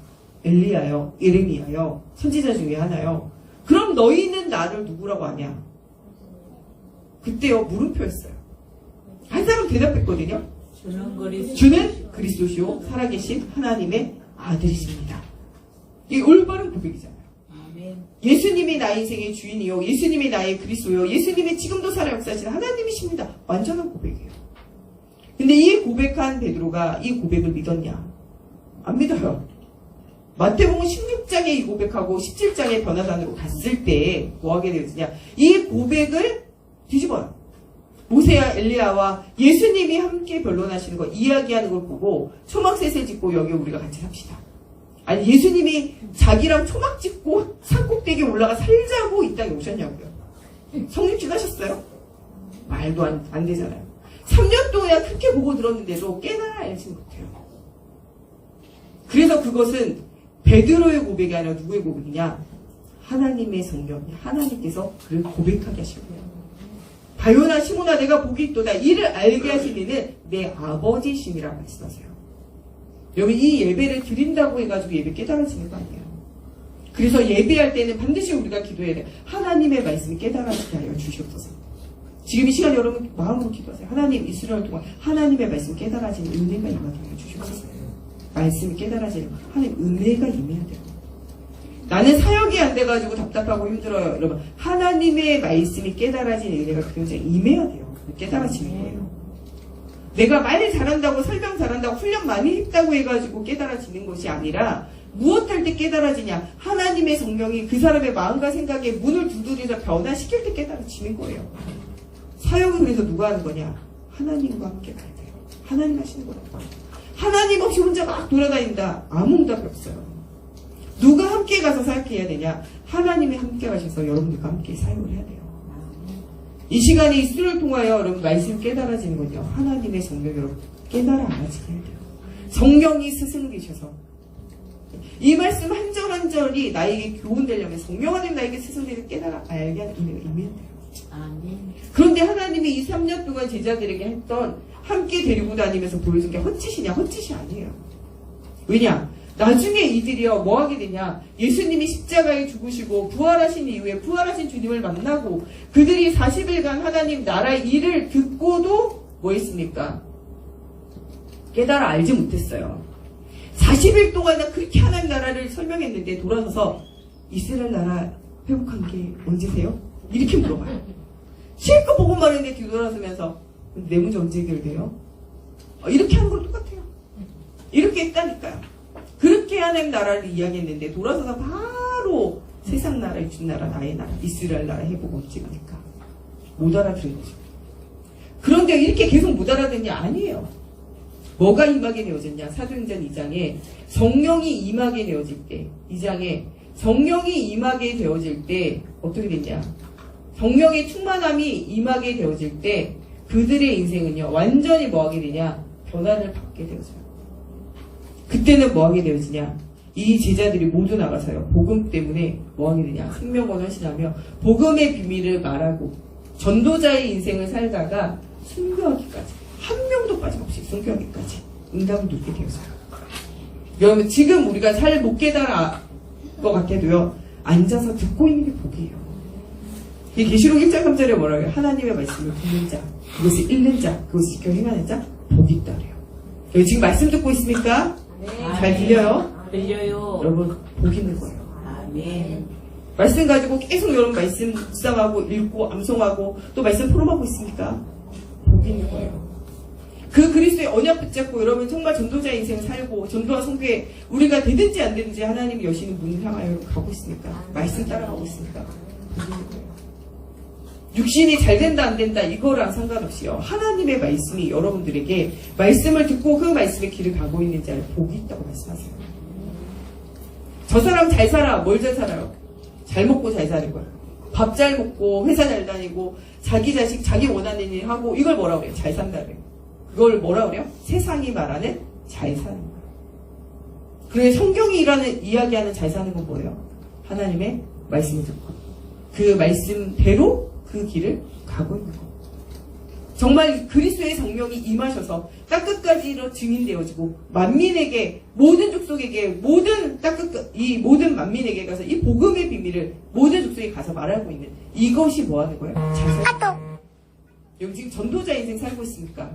엘리야요, 예레미야요, 선지자 중에 하나요. 그럼 너희는 나를 누구라고 하냐? 그때요, 물음표였어요. 한 사람 대답했거든요. 주는 그리스도시요 살아계신 하나님의 아들이십니다. 이게 올바른 고백이잖아요. 예수님이 나의 인생의 주인이요, 예수님이 나의 그리스도요, 예수님이 지금도 살아 역사하시는 하나님이십니다. 완전한 고백이에요. 근데 이 고백한 베드로가 이 고백을 믿었냐? 안 믿어요. 마태복음 16장에 이 고백하고 17장에 변화산으로 갔을 때 뭐 하게 되었느냐? 이 고백을 뒤집어요. 모세와 엘리야와 예수님이 함께 변론하시는 거, 이야기하는 걸 보고 초막셋을 짓고 여기 우리가 같이 삽시다. 아니, 예수님이 자기랑 초막 짓고 산꼭대기에 올라가 살자고 이 땅에 오셨냐고요. 성립진 하셨어요? 말도 안 되잖아요. 3년 동안 그렇게 보고 들었는데도 깨달아 알지 못해요. 그래서 그것은 베드로의 고백이 아니라 누구의 고백이냐? 하나님의 성령, 하나님께서 그를 고백하게 하신 거예요. 바요나 시몬아 내가 복이 있도다. 이를 알게 하신 이는 내 아버지심이라고 말씀하세요. 여러분, 이 예배를 드린다고 해가지고 예배 깨달아지는 거 아니에요. 그래서 예배할 때는 반드시 우리가 기도해야 돼요. 하나님의 말씀이 깨달아지게 하여 주시옵소서. 지금 이 시간 여러분 마음으로 기도하세요. 하나님, 이 수련을 통한 하나님의 말씀 깨달아지는 은혜가 임하게 하여 주시옵소서. 말씀이 깨달아지는 하나님 은혜가 임해야 돼요. 나는 사역이 안 돼가지고 답답하고 힘들어요. 여러분, 하나님의 말씀이 깨달아지는 은혜가 그 현장에 임해야 돼요. 깨달아지는 거예요. 내가 말 잘한다고, 설명 잘한다고, 훈련 많이 했다고 해가지고 깨달아지는 것이 아니라 무엇할 때 깨달아지냐? 하나님의 성령이 그 사람의 마음과 생각에 문을 두드려서 변화시킬 때 깨달아지는 거예요. 사역은 그래서 누가 하는 거냐? 하나님과 함께 가야 돼요. 하나님 하시는 거라고. 하나님 없이 혼자 막 돌아다닌다. 아무 응답이 없어요. 누가 함께 가서 사역해야 되냐? 하나님이 함께 가셔서 여러분들과 함께 사역을 해야 돼요. 이 시간에 이 수를 통하여 여러분 말씀 깨달아지는 건요, 하나님의 성령 여러분 깨달아 알아지게 해야 돼요. 성령이 스승되셔서 이 말씀 한 절 한 절이 나에게 교훈되려면 성령 하나님 나에게 스승되는 깨달아 알게 하는 은혜가 임해야 돼요. 아멘. 그런데 하나님이 이 3년 동안 제자들에게 했던 함께 데리고 다니면서 보여준 게 헛짓이냐? 헛짓이 아니에요. 왜냐? 나중에 이들이요, 뭐 하게 되냐? 예수님이 십자가에 죽으시고 부활하신 이후에 부활하신 주님을 만나고 그들이 40일간 하나님 나라의 일을 듣고도 뭐 했습니까? 깨달아 알지 못했어요. 40일 동안이나 그렇게 하나님 나라를 설명했는데 돌아서서 이스라엘 나라 회복한 게 언제세요? 이렇게 물어봐요. 실컷 보고 말했는데 뒤돌아서면서 내 문제 언제 해결돼요? 이렇게 하는 걸 똑같아요. 이렇게 했다니까요. 그렇게 하나님 나라를 이야기했는데 돌아서서 바로 세상 나라, 육신 나라, 나의 나라, 이스라엘 나라 회복 언제입니까? 못 알아들은 거죠. 그런데 이렇게 계속 못 알아듣냐? 아니에요. 뭐가 임하게 되어졌냐? 사도행전 2장에 성령이 임하게 되어질 때, 2장에 성령이 임하게 되어질 때 어떻게 됐냐? 성령의 충만함이 임하게 되어질 때 그들의 인생은요, 완전히 뭐 하게 되냐? 변화를 받게 되어져요. 그때는 뭐 하게 되어지냐? 이 제자들이 모두 나가서요, 복음 때문에 뭐 하게 되냐? 생명을 헌신하며 복음의 비밀을 말하고 전도자의 인생을 살다가 순교하기까지, 한 명도 빠짐없이 순교하기까지 응답을 누리게 되어져요. 여러분, 지금 우리가 잘 못 깨달아 것 같아도요, 앉아서 듣고 있는 게 복이에요. 이 계시록 1장 3절에 뭐라고 해요? 하나님의 말씀을 듣는 자, 그것을 읽는 자, 그것을 지켜 행하는 자, 복이 있다 그래요. 여기 지금 말씀 듣고 있습니까? 네. 잘 들려요? 들려요. 여러분, 복 있는 거예요. 아멘. 말씀 가지고 계속 여러분 말씀 묵상하고 읽고 암송하고 또 말씀 포럼하고 있습니까? 복 있는 거예요. 그 그리스도의 언약 붙잡고 여러분 정말 전도자 인생 살고 전도와 선교에 우리가 되든지 안 되든지 하나님이 여시는 문을 향하여 가고 있습니까? 말씀 따라가고 있습니까? 복 있는 거예요. 육신이 잘 된다 안 된다 이거랑 상관없이요. 하나님의 말씀이 여러분들에게 말씀을 듣고 그 말씀의 길을 가고 있는 자를 복이 있다고 말씀하세요. 저 사람 잘 살아. 뭘 잘 살아요? 잘 먹고 잘 사는 거야. 밥 잘 먹고 회사 잘 다니고 자기 자식 자기 원하는 일 하고 이걸 뭐라 그래요? 잘 산다 그래요. 그걸 뭐라 그래요? 세상이 말하는 잘 사는 거예요. 그래 성경이 이야기하는 잘 사는 건 뭐예요? 하나님의 말씀을 듣고 그 말씀대로 그 길을 가고 있는 거. 정말 그리스도의 성령이 임하셔서 땅끝까지로 증인되어지고 만민에게 모든 족속에게 이 모든 만민에게 가서 이 복음의 비밀을 모든 족속에 가서 말하고 있는 이것이 뭐 하는 거예요? 잘 살고. 여기 지금 전도자 인생 살고 있습니까?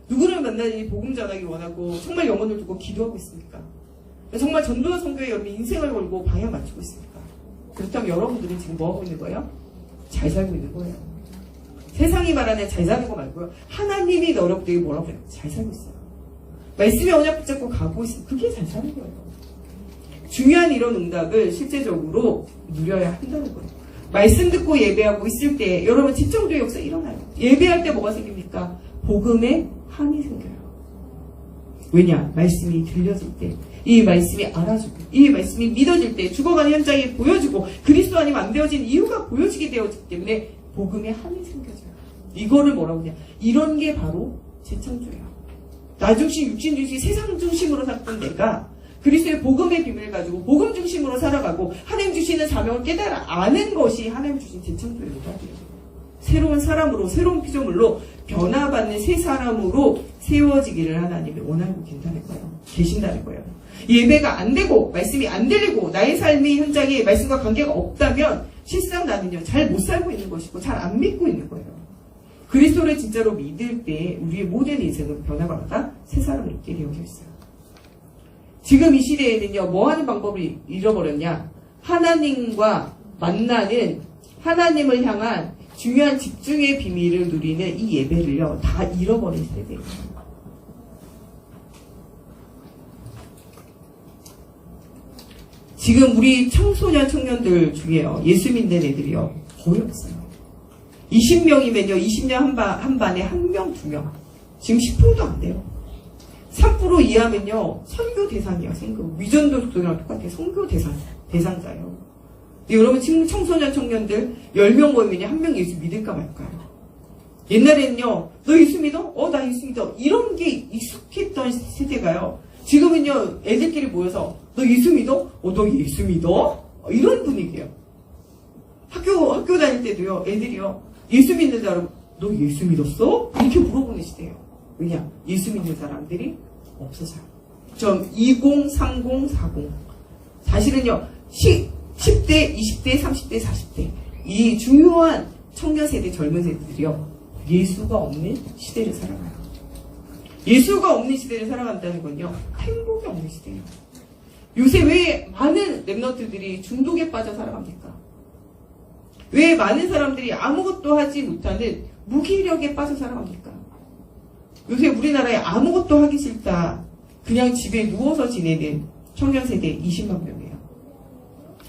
누구를 만나니 복음 전하기 원하고 정말 영혼을 두고 기도하고 있습니까? 정말 전도자 선교에 여러분 인생을 걸고 방향 맞추고 있습니까? 그렇다면 여러분들은 지금 뭐 하고 있는 거예요? 잘 살고 있는 거예요. 세상이 말하는 잘 사는 거 말고요. 하나님이 여러분들에게 뭐라고 해요? 잘 살고 있어요. 말씀의 언약 붙잡고 가고 있어요. 그게 잘 사는 거예요. 중요한 이런 응답을 실제적으로 누려야 한다는 거예요. 말씀 듣고 예배하고 있을 때 여러분 집정도의 역사 일어나요. 예배할 때 뭐가 생깁니까? 복음의 함이 생겨요. 왜냐? 말씀이 들려질 때, 이 말씀이 알아주고, 이 말씀이 믿어질 때, 죽어가는 현장이 보여지고, 그리스도 아니면 안 되어진 이유가 보여지게 되어지기 때문에 복음의 함이 생겨져요. 이거를 뭐라고 하냐? 이런 게 바로 재창조예요. 나 중심, 육신 중심, 세상 중심으로 살던 내가 그리스도의 복음의 비밀을 가지고 복음 중심으로 살아가고 하나님 주시는 사명을 깨달아 아는 것이 하나님 주신 재창조의 응답이에요. 새로운 사람으로, 새로운 피조물로 변화받는 새 사람으로 세워지기를 하나님이 원하고 계신다는 거예요. 예배가 안 되고 말씀이 안 들리고 나의 삶의 현장에 말씀과 관계가 없다면 실상 나는요 잘 못 살고 있는 것이고 잘 안 믿고 있는 거예요. 그리스도를 진짜로 믿을 때 우리의 모든 인생은 변화가 받아 새 사람을 있게 되어져 있어요. 지금 이 시대에는요 뭐 하는 방법을 잃어버렸냐? 하나님과 만나는 하나님을 향한 중요한 집중의 비밀을 누리는 이 예배를요 다 잃어버린 세대예요. 지금 우리 청소년 청년들 중에요 예수 믿는 애들이요 거의 없어요. 20명이면요 20년 한 반에 1명 2명 지금 10%도 안 돼요. 3% 이하면요 선교 대상이에요. 위전도 속도랑 똑같아요. 선교 대상자예요. 여러분 지금 청소년 청년들 10명 모이면요 1명 예수 믿을까 말까요? 옛날에는요 너 예수 믿어? 나 예수 믿어. 이런 게 익숙했던 세대가요 지금은요 애들끼리 모여서 너 예수 믿어? 너 예수 믿어? 이런 분위기예요. 학교 다닐 때도요 애들이요 예수 믿는 사람 너 예수 믿었어? 이렇게 물어보는 시대예요. 왜냐? 예수 믿는 사람들이 없어서요. 좀 20, 30, 40 사실은요 10대, 20대, 30대, 40대 이 중요한 청년 세대, 젊은 세대들이요 예수가 없는 시대를 살아가요. 예수가 없는 시대를 살아간다는 건요 행복이 없는 시대예요. 요새 왜 많은 랩런트들이 중독에 빠져 살아갑니까? 왜 많은 사람들이 아무것도 하지 못하는 무기력에 빠져 살아갑니까? 요새 우리나라에 아무것도 하기 싫다 그냥 집에 누워서 지내는 청년 세대 20만 명이에요.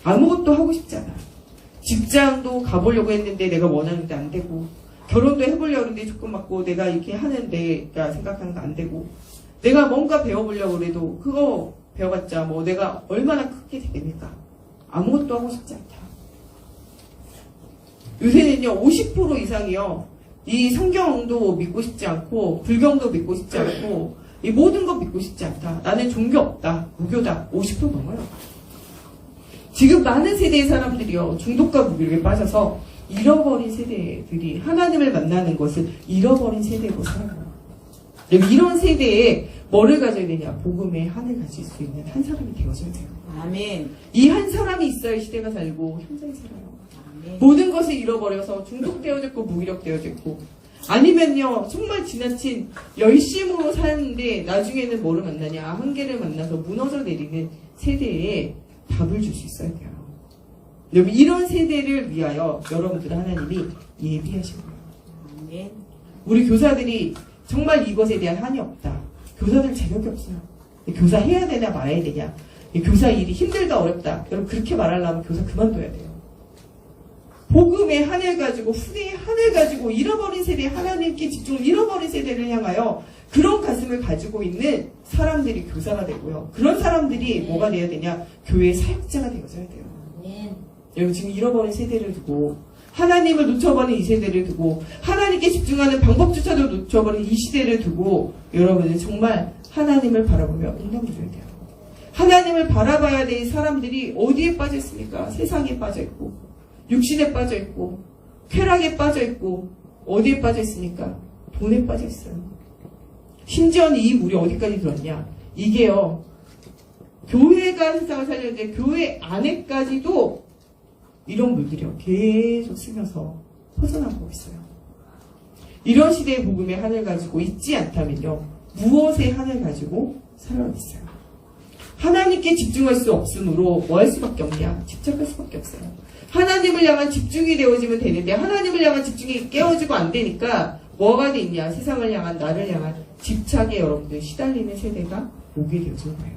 아무것도 하고 싶지 않아. 직장도 가보려고 했는데 내가 원하는데 안 되고 결혼도 해보려고 했는데 조금 맞고 내가 이렇게 하는데 내가 생각하는 거 안 되고 내가 뭔가 배워보려고 해도 그거 배워봤자 뭐 내가 얼마나 크게 되겠습니까? 아무것도 하고 싶지 않다. 요새는요 50% 이상이요 이 성경도 믿고 싶지 않고 불경도 믿고 싶지 않고 이 모든 거 믿고 싶지 않다. 나는 종교 없다. 무교다. 50% 넘어요. 지금 많은 세대의 사람들이요 중독과 무기력에 빠져서 잃어버린 세대들이 하나님을 만나는 것을 잃어버린 세대로 살아가요. 이런 세대에 뭐를 가져야 되냐? 복음의 한을 가질 수 있는 한 사람이 되어져야 돼요. 아멘. 이 한 사람이 있어야 시대가 살고 현장이 살아요. 아멘. 모든 것을 잃어버려서 중독되어졌고 무기력되어졌고 아니면요 정말 지나친 열심으로 사는데 나중에는 뭐를 만나냐? 한계를 만나서 무너져 내리는 세대에 답을 줄 수 있어야 돼요. 여러분 이런 세대를 위하여 여러분들 하나님이 예비하신 거예요. 아멘. 우리 교사들이 정말 이것에 대한 한이 없다. 교사들 자격이 없어요. 교사 해야 되냐 말아야 되냐. 교사 일이 힘들다 어렵다. 여러분 그렇게 말하려면 교사 그만둬야 돼요. 복음의 한을 가지고 후대의 한을 가지고 잃어버린 세대 하나님께 집중을 잃어버린 세대를 향하여 그런 가슴을 가지고 있는 사람들이 교사가 되고요. 그런 사람들이 뭐가 되어야 되냐? 교회의 사역자가 되어져야 돼요. 여러분 지금 잃어버린 세대를 두고 하나님을 놓쳐버린 이 세대를 두고 하나님께 집중하는 방법조차도 놓쳐버린 이 시대를 두고 여러분은 정말 하나님을 바라보며 응답을 줘야 돼요. 하나님을 바라봐야 될 사람들이 어디에 빠져 있습니까? 세상에 빠져 있고 육신에 빠져 있고 쾌락에 빠져 있고 어디에 빠져 있습니까? 돈에 빠져 있어요. 심지어는 이 물이 어디까지 들었냐? 이게요. 교회가 세상을 살려는데 교회 안에까지도 이런 물들이요. 계속 스며서 퍼져나가고 있어요. 이런 시대의 복음의 한을 가지고 있지 않다면요. 무엇의 한을 가지고 살아있어요. 하나님께 집중할 수 없으므로 뭐 할 수밖에 없냐? 집착할 수밖에 없어요. 하나님을 향한 집중이 되어지면 되는데 하나님을 향한 집중이 깨어지고 안 되니까 뭐가 돼 있냐? 세상을 향한 나를 향한 집착에 여러분들 시달리는 세대가 오게 되어지는 거예요.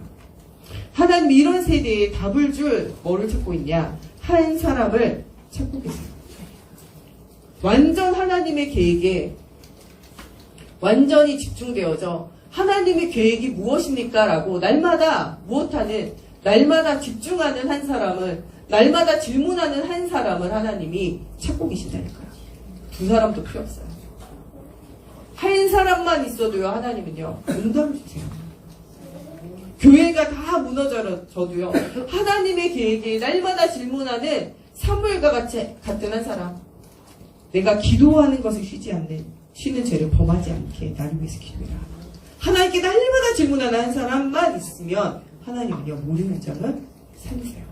하나님 이런 세대에 답을 줄 뭐를 찾고 있냐? 한 사람을 찾고 계세요. 완전 하나님의 계획에 완전히 집중되어져 하나님의 계획이 무엇입니까? 라고 날마다 무엇하는 날마다 집중하는 한 사람을 날마다 질문하는 한 사람을 하나님이 찾고 계신다니까요. 두 사람도 필요 없어요. 한 사람만 있어도요. 하나님은요. 응답을 주세요. 교회가 다 무너져도요. 하나님의 계획에 날마다 질문하는 사무엘과 같은 한 사람. 내가 기도하는 것을 쉬는 죄를 범하지 않게 나를 위해서 기도해라. 하나님께 날마다 질문하는 한 사람만 있으면 하나님은요. 모든 장을 살리세요.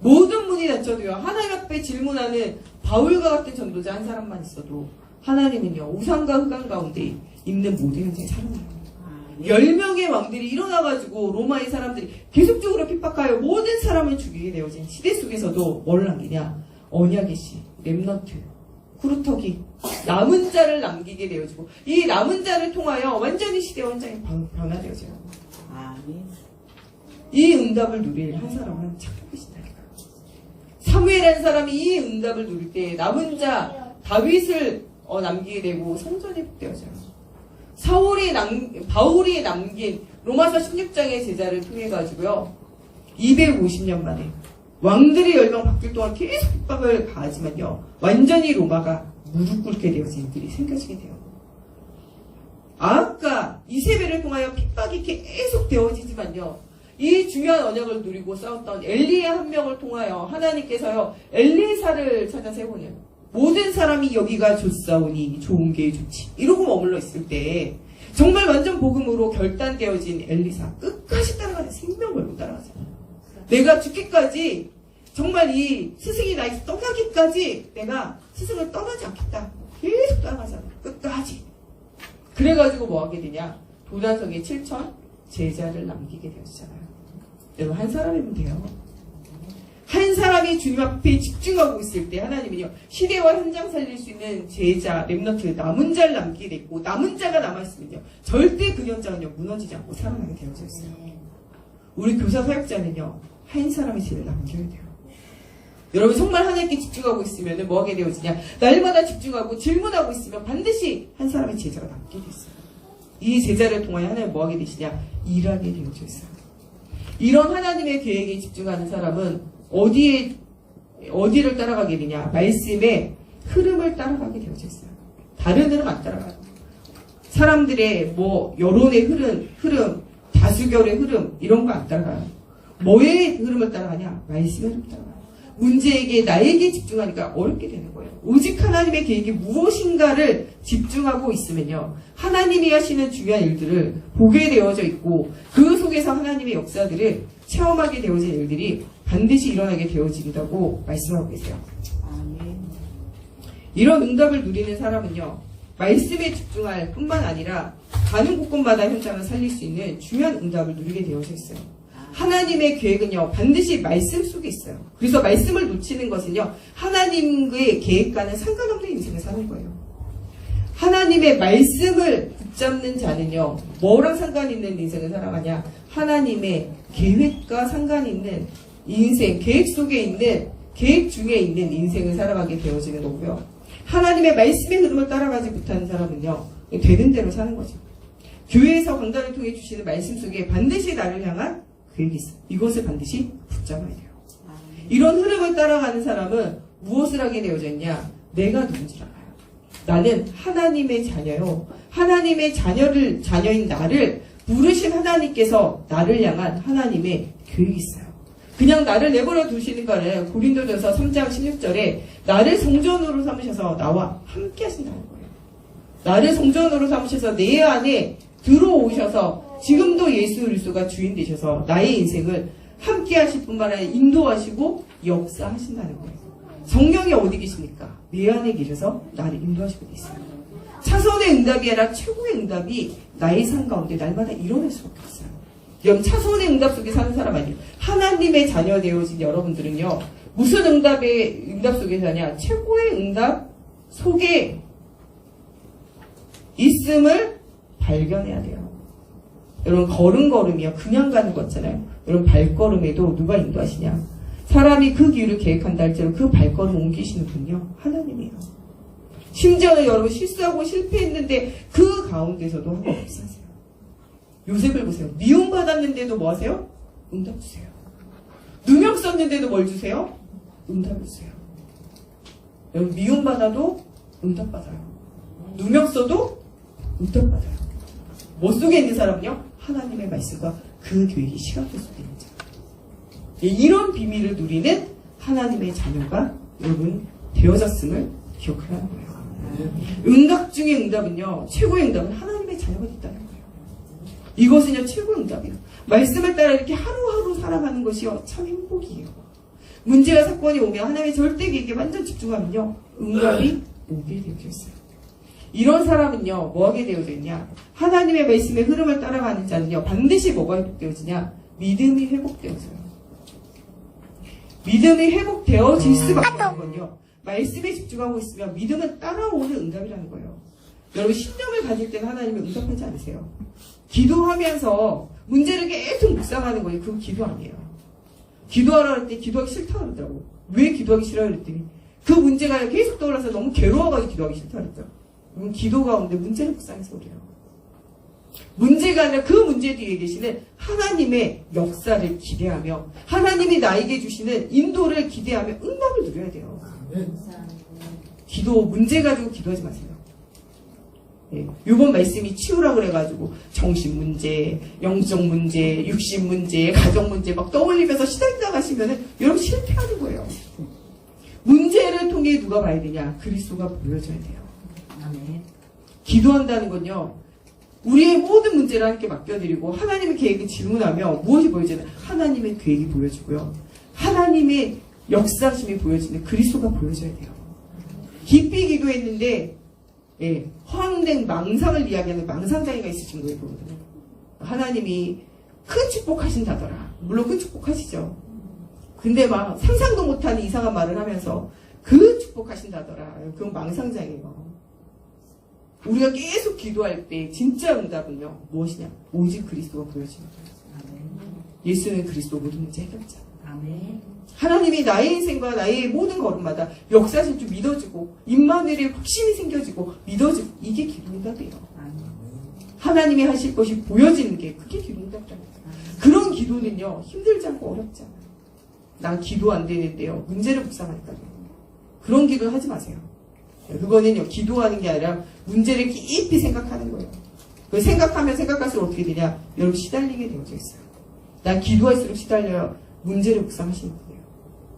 모든 문이 닫혀도요. 하나님 앞에 질문하는 바울과 같은 전도자 한 사람만 있어도 하나님은요. 우상과 흑암 가운데 있는 모든 현장에 살아나요. 10명의 왕들이 일어나가지고 로마의 사람들이 계속적으로 핍박하여 모든 사람을 죽이게 되어진 시대 속에서도 뭘 남기냐? 언약의 씨, 렘넌트, 구루터기, 남은 자를 남기게 되어지고 이 남은 자를 통하여 완전히 시대와 현장이 변화되어져요. 이 응답을 누릴 한 사람은 찾고 계신다니까요. 사무엘이라는 사람이 이 응답을 누릴 때 남은 자 다윗을 남기게 되고 성전이 되어져요. 바울이 남긴 로마서 16장의 제자를 통해 가지고요. 250년 만에 왕들이 10명 바뀔 동안 계속 핍박을 가하지만요. 완전히 로마가 무릎 꿇게 되어진 일들이 생겨지게 돼요. 아까 이세벨을 통하여 핍박이 계속 되어지지만요. 이 중요한 언약을 누리고 싸웠던 엘리야 한 명을 통하여 하나님께서요. 엘리사를 찾아 세우는 모든 사람이 여기가 좋사오니 좋은 게 좋지 이러고 머물러 있을 때 정말 완전 복음으로 결단되어진 엘리사 끝까지 따라가는 생명 걸고 따라가잖아요. 내가 죽기까지 정말 이 스승이 나에서 떠나기까지 내가 스승을 떠나지 않겠다. 계속 따라가잖아요. 끝까지. 그래가지고 뭐 하게 되냐? 도단성에 7천 제자를 남기게 되었잖아요. 여러분 한 사람이면 돼요. 한 사람이 주님 앞에 집중하고 있을 때 하나님은요. 시대와 현장 살릴 수 있는 제자, 렘넌트, 남은 자를 남기게 돼 있고 남은 자가 남아있으면요. 절대 그 현장은요. 무너지지 않고 살아나게 되어져 있어요. 우리 교사 사역자는요. 한 사람의 죄를 남겨야 돼요. 여러분 정말 하나님께 집중하고 있으면 뭐 하게 되어지냐. 날마다 집중하고 질문하고 있으면 반드시 한 사람의 제자가 남게 돼 있어요. 이 제자를 통하여 하나님 뭐 하게 되시냐. 일하게 되어져 있어요. 이런 하나님의 계획에 집중하는 사람은 어디를 따라가게 되냐? 말씀의 흐름을 따라가게 되어져 있어요. 다른 흐름 안 따라가요. 사람들의 여론의 흐름, 다수결의 흐름 이런 거 안 따라가요. 뭐의 흐름을 따라가냐? 말씀의 흐름을 따라가요. 문제에게 나에게 집중하니까 어렵게 되는 거예요. 오직 하나님의 계획이 무엇인가를 집중하고 있으면요. 하나님이 하시는 중요한 일들을 보게 되어져 있고 그 속에서 하나님의 역사들을 체험하게 되어진 일들이 반드시 일어나게 되어진다고 말씀하고 계세요. 이런 응답을 누리는 사람은요. 말씀에 집중할 뿐만 아니라 가는 곳곳마다 현장을 살릴 수 있는 중요한 응답을 누리게 되어져 있어요. 하나님의 계획은요. 반드시 말씀 속에 있어요. 그래서 말씀을 놓치는 것은요. 하나님의 계획과는 상관없는 인생을 사는 거예요. 하나님의 말씀을 붙잡는 자는요. 뭐랑 상관이 있는 인생을 살아가냐. 하나님의 계획과 상관이 있는 인생, 계획 속에 있는 계획 중에 있는 인생을 살아가게 되어지는 거고요. 하나님의 말씀의 흐름을 따라가지 못하는 사람은요, 되는 대로 사는 거죠. 교회에서 강단을 통해 주시는 말씀 속에 반드시 나를 향한 계획이 있어요. 이것을 반드시 붙잡아야 돼요. 이런 흐름을 따라가는 사람은 무엇을 하게 되어져 있냐? 내가 누군지 알아요. 나는 하나님의 자녀요. 하나님의 자녀인 나를 부르신 하나님께서 나를 향한 하나님의 계획이 있어요. 그냥 나를 내버려 두시는 거는 고린도전서 3장 16절에 나를 성전으로 삼으셔서 나와 함께 하신다는 거예요. 나를 성전으로 삼으셔서 내 안에 들어오셔서 지금도 예수 그리스도가 주인 되셔서 나의 인생을 함께 하실 뿐만 아니라 인도하시고 역사하신다는 거예요. 성령이 어디 계십니까? 내 안에 계셔서 나를 인도하시고 계세요. 차선의 응답이 아니라 최고의 응답이 나의 삶 가운데 날마다 일어날 수밖에 없어요. 여러분, 차선의 응답 속에 사는 사람 아니에요. 하나님의 자녀 되어진 여러분들은요, 무슨 응답 속에 사냐? 최고의 응답 속에 있음을 발견해야 돼요. 여러분, 걸음걸음이요. 그냥 가는 거잖아요. 여러분, 발걸음에도 누가 인도하시냐? 사람이 그 길을 계획한다 할지라도 그 발걸음 옮기시는 분요, 하나님이에요. 심지어는 여러분 실수하고 실패했는데 그 가운데서도 하고 없으세요. 요셉을 보세요. 미움받았는데도 뭐 하세요? 응답 주세요. 누명 썼는데도 뭘 주세요? 응답을 주세요. 여러분, 미움받아도 응답 받아요. 누명 써도 응답 받아요. 뭐 속에 있는 사람은요? 하나님의 말씀과 그 계획이 시각될 속에 있는 자. 이런 비밀을 누리는 하나님의 자녀가 여러분 되어졌음을 기억하라는 거예요. 응답 중에 응답은요, 최고의 응답은 하나님의 자녀가 됐다는 거예요. 이것은요, 최고의 응답이에요. 말씀을 따라 이렇게 하루하루 살아가는 것이요, 참 행복이에요. 문제와 사건이 오면 하나님의 절대 계획에 완전 집중하면요, 응답이 오게 되어져 있어요. 이런 사람은요, 뭐 하게 되어져 있냐? 하나님의 말씀의 흐름을 따라가는 자는요, 반드시 뭐가 회복되어지냐? 믿음이 회복되어져요. 믿음이 회복되어질 수밖에 없는 건요, 말씀에 집중하고 있으면 믿음은 따라오는 응답이라는 거예요. 여러분, 신념을 가질 때는 하나님이 응답하지 않으세요. 기도하면서 문제를 계속 묵상하는 거예요. 그거 기도 아니에요. 기도하라 할 때 기도하기 싫다 그러더라고. 왜 기도하기 싫어요? 그랬더니 그 문제가 계속 떠올라서 너무 괴로워가지고 기도하기 싫다 그랬죠. 기도 가운데 문제를 묵상해서 그래요. 문제가 아니라 그 문제 뒤에 계시는 하나님의 역사를 기대하며 하나님이 나에게 주시는 인도를 기대하며 응답을 누려야 돼요. 기도, 문제 가지고 기도하지 마세요. 예, 이번 말씀이 치유라고 그래가지고 정신 문제, 영적 문제, 육신 문제, 가정 문제 막 떠올리면서 시달리다 가시면은 여러분 실패하는 거예요. 문제를 통해 누가 봐야 되냐? 그리스도가 보여줘야 돼요. 기도한다는 건요, 우리의 모든 문제를 하나님께 맡겨드리고 하나님의 계획을 질문하며 무엇이 보여지나? 하나님의 계획이 보여지고요, 하나님의 역사심이 보여지는 그리스도가 보여져야 돼요. 깊이 기도했는데 허황된 망상을 이야기하는 망상장애가 있으신 거예요. 그거는. 하나님이 큰 축복하신다더라. 물론 큰 축복하시죠. 근데 막 상상도 못하는 이상한 말을 하면서 그 축복하신다더라. 그건 망상장애예요. 우리가 계속 기도할 때 진짜 응답은요, 무엇이냐? 오직 그리스도가 보여지는 거예요. 예수는 그리스도 모든 문제 해결자. 하나님이 나의 인생과 나의 모든 걸음마다 역사하실 줄 믿어지고 임마누엘의 확신이 생겨지고 믿어지고, 이게 기도응답이에요. 하나님이 하실 것이 보여지는 게 그게 기도응답이라는 거예요. 그런 기도는요, 힘들지 않고 어렵지 않아요. 난 기도 안 되는데요, 문제를 묵상하니까요. 그런 기도 하지 마세요. 그거는요, 기도하는 게 아니라 문제를 깊이 생각하는 거예요. 그 생각하면 생각할수록 어떻게 되냐? 여러분 시달리게 되어져 있어요. 난 기도할수록 시달려요. 문제를 묵상하시는 거예요.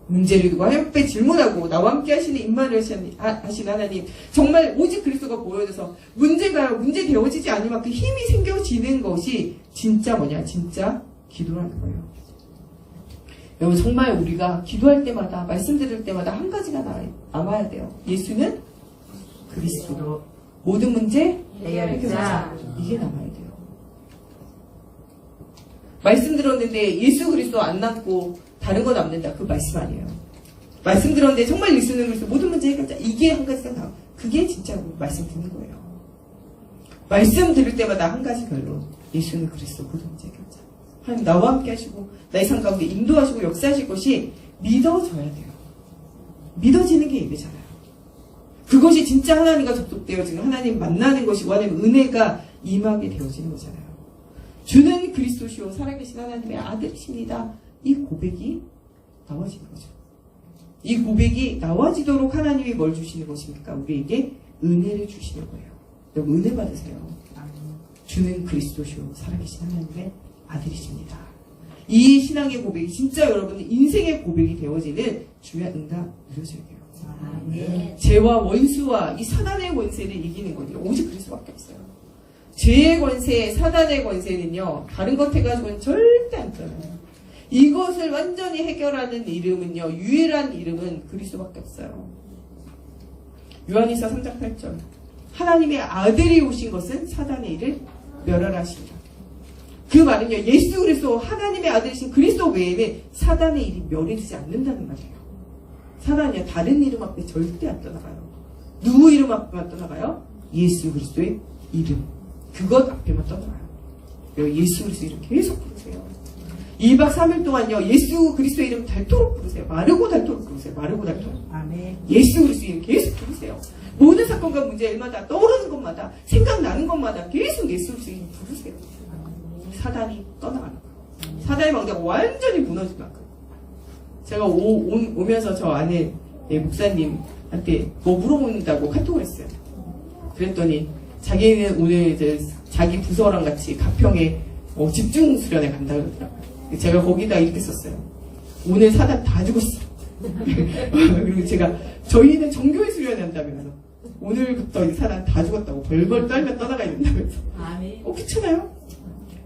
문제를 두고 하나님께 질문하고 나와 함께 하시는 임마누엘 하시는 하나님, 정말 오직 그리스도가 보여져서 문제가 문제 되어지지 않으면 그 힘이 생겨지는 것이 진짜 뭐냐? 진짜 기도라는 거예요. 여러분, 정말 우리가 기도할 때마다, 말씀 들을 때마다 한 가지가 남아야 돼요. 예수는 그리스도, 모든 문제 해결자. 이게 남아야 돼요. 말씀 들었는데 예수 그리스도 안 남고 다른 거 남는다, 그 말씀 아니에요. 말씀 들었는데 정말 예수는 그리스도, 모든 문제 해결자, 이게 한 가지가 나와. 그게 진짜 말씀 듣는 거예요. 말씀 들을 때마다 한 가지 결론, 예수는 그리스도, 모든 문제 해결자. 하나님 나와 함께 하시고 나의 삶 가운데 인도하시고 역사하실 것이 믿어져야 돼요. 믿어지는 게 예배잖아요. 그것이 진짜 하나님과 접속되어지는 하나님 만나는 것이고 하나님 은혜가 임하게 되어지는 거잖아요. 주는 그리스도시요 살아계신 하나님의 아들이십니다. 이 고백이 나와지는 거죠. 이 고백이 나와지도록 하나님이 뭘 주시는 것입니까? 우리에게 은혜를 주시는 거예요. 여러분 은혜 받으세요. 주는 그리스도시요 살아계신 하나님의 아들이십니다. 이 신앙의 고백이 진짜 여러분의 인생의 고백이 되어지는 주의 응답 누려져야 돼요. 아멘. 죄와 원수와 이 사단의 권세를 이기는 건요 오직 그리스도밖에 없어요. 죄의 권세, 사단의 권세는요 다른 것 해가지고는 절대 안 떠나요. 이것을 완전히 해결하는 이름은요 유일한 이름은 그리스도밖에 없어요. 요한일서 3장 8절 하나님의 아들이 오신 것은 사단의 일을 멸하라십니다. 그 말은요 예수 그리스도 하나님의 아들이신 그리스도 외에는 사단의 일이 멸해지지 않는다는 말이에요. 사단이요 다른 이름 앞에 절대 안 떠나가요. 누구 이름 앞에만 떠나가요? 예수 그리스도의 이름 그것 앞에만 떠나가요. 예수 그리스도 이름 계속 부르세요. 2박 3일 동안요 예수 그리스도의 이름 닳도록 부르세요. 마르고 닳도록 부르세요. 마르고 닳도록. 아멘. 예수 그리스도 이름 계속 부르세요. 모든 사건과 문제 일마다 떠오르는 것마다 생각나는 것마다 계속 예수 그리스도 이름 부르세요. 사단이 떠나가는 거예요. 사단의 망대가 완전히 무너질 만큼. 제가 오면서 저 아는 목사님한테 뭐 물어본다고 카톡을 했어요. 그랬더니 자기는 오늘 이제 자기 부서랑 같이 가평에 집중 수련회 간다 그러더라고요. 제가 거기다 이렇게 썼어요. 오늘 사단 다 죽었어. 그리고 제가 저희는 정교회 수련회 한다면서 오늘부터 이제 사단 다 죽었다고 벌벌 떨며 떠나가야 된다면서. 아멘. 귀찮아요?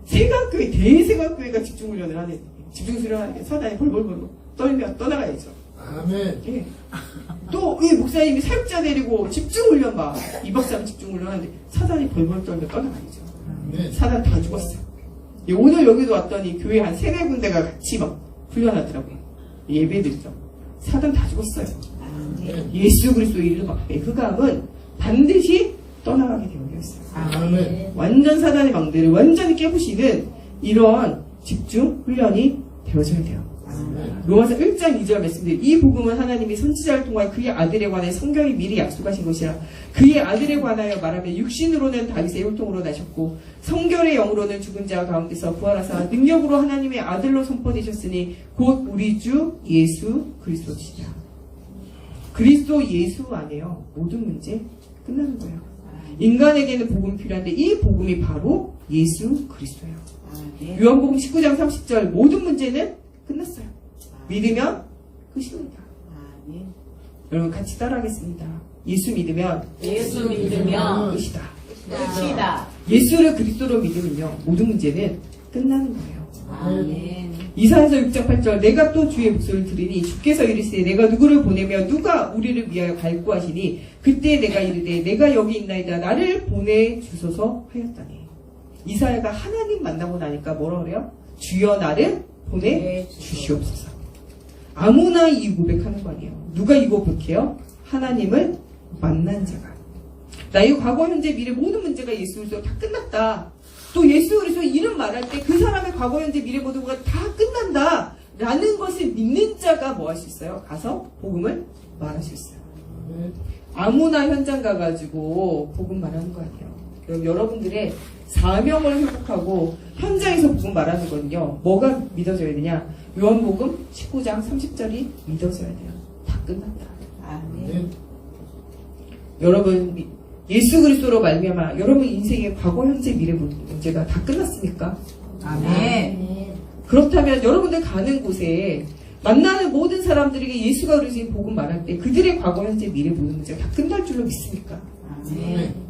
세강교회 대세강교회가 집중훈련을 하는 집중수련하는 게 사단이 벌벌벌 떨며 떠나가야죠. 아멘. 예. 또 이 목사님이 사역자 데리고 집중훈련 막 2박 3일 집중훈련 하는데 사단이 벌벌 떨며 떠나가야죠. 아멘. 사단 다 죽었어요. 예, 오늘 여기도 왔더니 교회 한 3-4군데가 같이 막 훈련하더라고요. 예배드리죠. 사단 다 죽었어요. 아멘. 예수 그리스도 이름 앞에 흑암은 반드시 떠나가게 되어 있어요. 아멘. 완전 사단의 망대를 완전히 깨부시는 이러한 집중 훈련이 되어져야 돼요. 아멘. 로마서 1장 2절 말씀드린 이 복음은 하나님이 선지자를 통하여 그의 아들에 관해 성경이 미리 약속하신 것이라 그의 아들에 관하여 말하면 육신으로는 다윗의 혈통으로 나셨고 성결의 영으로는 죽은 자 가운데서 부활하사 능력으로 하나님의 아들로 선포되셨으니 곧 우리 주 예수 그리스도시라. 그리스도 예수 안에요 모든 문제 끝나는 거예요. 인간에게는 복음이 필요한데 이 복음이 바로 예수 그리스도예요. 아멘. 요한복음 19장 30절 모든 문제는 끝났어요. 믿으면 끝입니다. 아멘. 여러분 같이 따라하겠습니다. 예수 믿으면 예수 믿으면 끝이다. 끝이다. 예수를 그리스도로 믿으면요 모든 문제는 끝나는 거예요. 아멘. 이사야서 6장 8절 내가 또 주의 목소리를 들으니 주께서 이르시되 내가 누구를 보내며 누가 우리를 위하여 갈구 하시니 그때 내가 이르되 내가 여기 있나이다 나를 보내주소서 하였다니. 이사야가 하나님 만나고 나니까 뭐라 그래요? 주여 나를 보내주시옵소서. 아무나 이 고백하는 거 아니에요. 누가 이 고백해요? 하나님을 만난 자가. 나의 과거 현재 미래 모든 문제가 예수 그리스도 다 끝났다. 또 예수 그리스도 이름 말할 때 그 사람의 과거 현재 미래 모든 것가 다 끝난다 라는 것을 믿는 자가 뭐 할 수 있어요? 가서 복음을 말할 수 있어요. 아무나 현장 가가지고 복음 말하는 거 아니에요. 그럼 여러분들의 사명을 회복하고 현장에서 복음 말하는 거는요 뭐가 믿어져야 되냐? 요한복음 19장 30절이 믿어져야 돼요. 다 끝났다. 아멘. 여러분 예수 그리스도로 말미암아 여러분 인생의 과거 현재 미래 문제가 다 끝났습니까? 아멘. 그렇다면 여러분들 가는 곳에 만나는 모든 사람들에게 예수가 그리스도인 복음 말할 때 그들의 과거 현재 미래 모든 문제가 다 끝날 줄로 믿습니까? 아멘.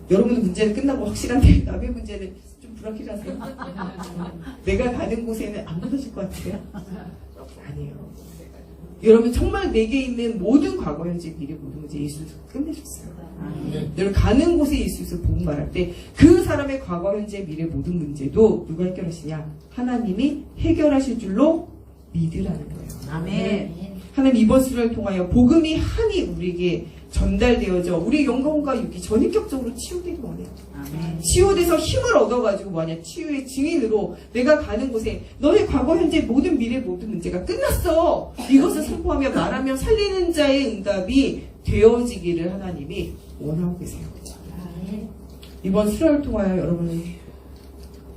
여러분의 문제는 끝나고 확실한데 남의 문제는 좀 불확실하세요? 내가 가는 곳에는 안 무너질 것 같아요? 아니에요. 여러분 정말 내게 있는 모든 과거 현재 미래 모든 문제 예수께서 끝내셨어요. 아멘. 여러분 가는 곳에 예수께서 복음 말할 때 그 사람의 과거 현재 미래 모든 문제도 누가 해결하시냐? 하나님이 해결하실 줄로 믿으라는 거예요. 아멘. 하나님 이번 수련을 통하여 복음이 한이 우리에게 전달되어져 우리 영혼과 육이 전인격적으로 치유되기 원해요. 아멘. 치유돼서 힘을 얻어가지고 뭐냐 치유의 증인으로 내가 가는 곳에 너의 과거 현재 모든 미래 모든 문제가 끝났어 이것을 선포하며 말하며 살리는 자의 응답이 되어지기를 하나님이 원하고 계세요. 이번 수련을 통하여 여러분은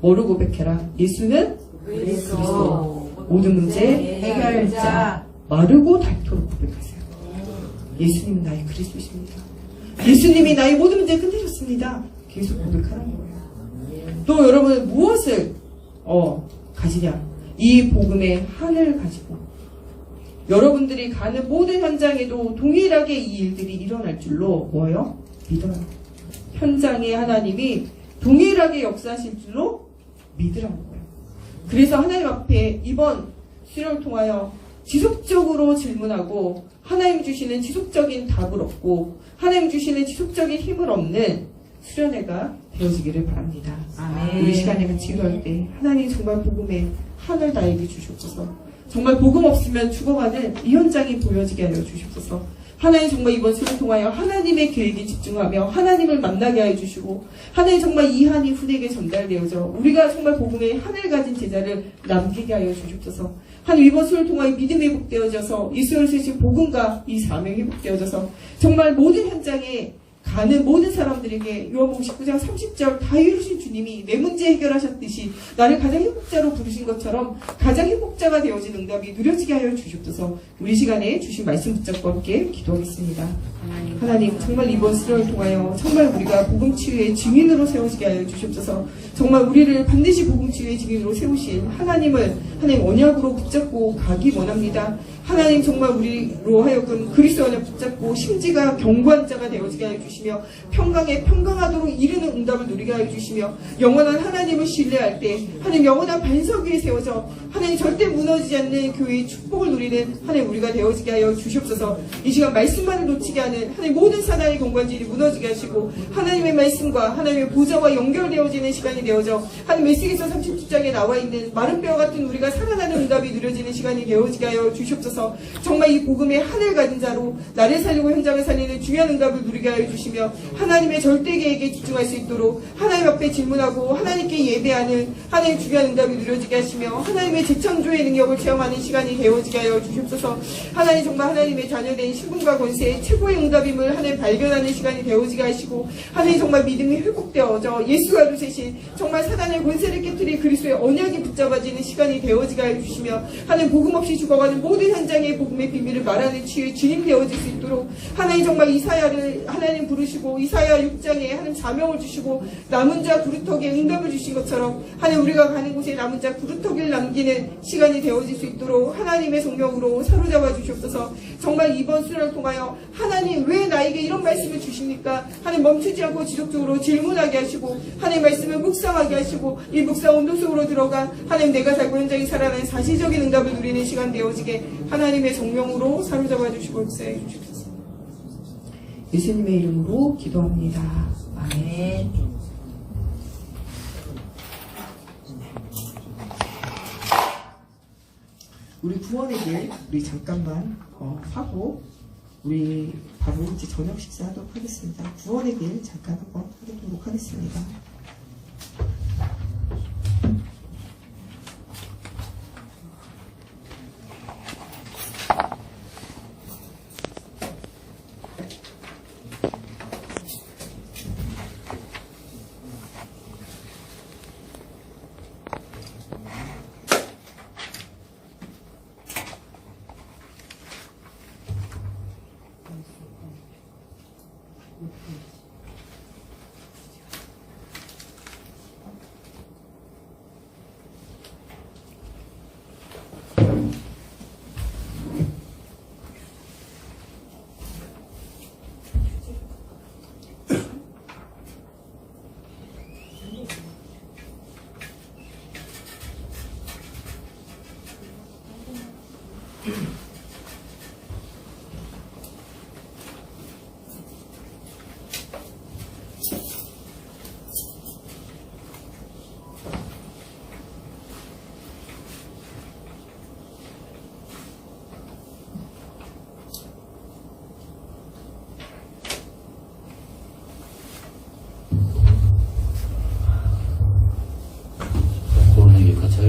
뭐를 고백해라? 예수는 그리스도 모든 문제 해결자 마르고 닳도록 고백하세요. 예수님은 나의 그리스도십니다. 예수님이 나의 모든 문제 끝내셨습니다. 계속 고백하는 거예요. 또 여러분은 무엇을 가지냐? 이 복음의 한을 가지고 여러분들이 가는 모든 현장에도 동일하게 이 일들이 일어날 줄로 뭐예요? 믿어요. 현장에 하나님이 동일하게 역사하실 줄로 믿으라는 거예요. 그래서 하나님 앞에 이번 수련을 통하여 지속적으로 질문하고 하나님 주시는 지속적인 답을 얻고 하나님 주시는 지속적인 힘을 얻는 수련회가 되어지기를 바랍니다. 아멘. 우리 시간에 같이 기도할 때 하나님 정말 복음에 하늘 나에게 주시옵소서. 정말 복음 없으면 죽어가는 이 현장이 보여지게 하여 주시옵소서. 하나님 정말 이번 수련을 통하여 하나님의 계획에 집중하며 하나님을 만나게 하여 주시고 하나님 정말 이 한이 훈에게 전달되어져 우리가 정말 복음의 한을 가진 제자를 남기게 하여 주시옵소서. 하나님 이번 수련을 통하여 믿음이 회복되어져서 이 수련을 쓰신 복음과 이 사명이 회복되어져서 정말 모든 현장에 가는 모든 사람들에게 요한복음 19장 30절 다 이루신 주님이 내 문제 해결하셨듯이 나를 가장 행복자로 부르신 것처럼 가장 행복자가 되어진 응답이 누려지게 하여 주시옵소서. 우리 시간에 주신 말씀 붙잡고 함께 기도하겠습니다. 하나님 정말 이번 수련을 통하여 정말 우리가 복음 치유의 증인으로 세워지게 하여 주시옵소서. 정말 우리를 반드시 복음 치유의 증인으로 세우신 하나님을 하나님 언약으로 붙잡고 가기 원합니다. 하나님 정말 우리로 하여금 그리스도 언약 붙잡고 심지가 견고한 자가 되어지게 하여 주시며 평강에 평강하도록 이르는 응답을 누리게 하여 주시며 영원한 하나님을 신뢰할 때 하나님 영원한 반석 위에 세워져 하나님 절대 무너지지 않는 교회의 축복을 누리는 하나님 우리가 되어지게 하여 주시옵소서. 이 시간 말씀만을 놓치게 하는 하나님 모든 사단의 경관질이 무너지게 하시고 하나님의 말씀과 하나님의 보좌와 연결되어지는 시간이 되어져 하나님 메시기서 37장에 나와 있는 마른 뼈 같은 우리가 살아나는 응답이 누려지는 시간이 되어지게 하여 주시옵소서. 정말 이 복음의 하늘 가진 자로 나를 살리고 현장을 살리는 중요한 응답을 누리게 하여 주시며 하나님의 절대 계획에 집중할 수 있도록 하나님 앞에 질문하고 하나님께 예배하는 하나님의 중요한 응답이 누려지게 하시며 하나님의 재창조의 능력을 체험하는 시간이 되어지게 하여 주시옵소서. 하나님 정말 하나님의 자녀된 신분과 권세의 최고의 응답임을 하나님 발견하는 시간이 되어지게 하시고 하나님 정말 믿음이 회복되어져 예수가 이루시신 정말 사단의 권세를 깨뜨리 그리스도의 언약이 붙잡아지는 시간이 되어지게 하여 주시며 하나님 복음 없이 죽어가는 모든 현장의 복음의 비밀을 말하는 치유의 주님 되어질 수 있도록 하나님 정말 이사야를 하나님 부르시고 이사야 6장에 하나님 사명을 주시고 남은 자 구루터기에 응답을 주신 것처럼 하나님 우리가 가는 곳에 남은 자 구루터기를 남기는 시간이 되어질 수 있도록 하나님의 성령으로 사로잡아 주시옵소서. 정말 이번 수련을 통하여 하나님 왜 나에게 이런 말씀을 주십니까? 하나님 멈추지 않고 지속적으로 질문하게 하시고 하나님 말씀을 묵상하게 하시고 이 묵상 온도 속으로 들어가 하나님 내가 살고 현장이 살아나는 사실적인 응답을 누리는 시간 되어지게 하나님의 성령으로 사로잡아 주시고 역사해 주시옵소서. 예수님의 이름으로 기도합니다. 아멘. 우리 구원의 길 우리 잠깐만 하고 우리 바로 이제 저녁 식사하도록 하겠습니다. 구원의 길 잠깐 한번 하도록 하겠습니다.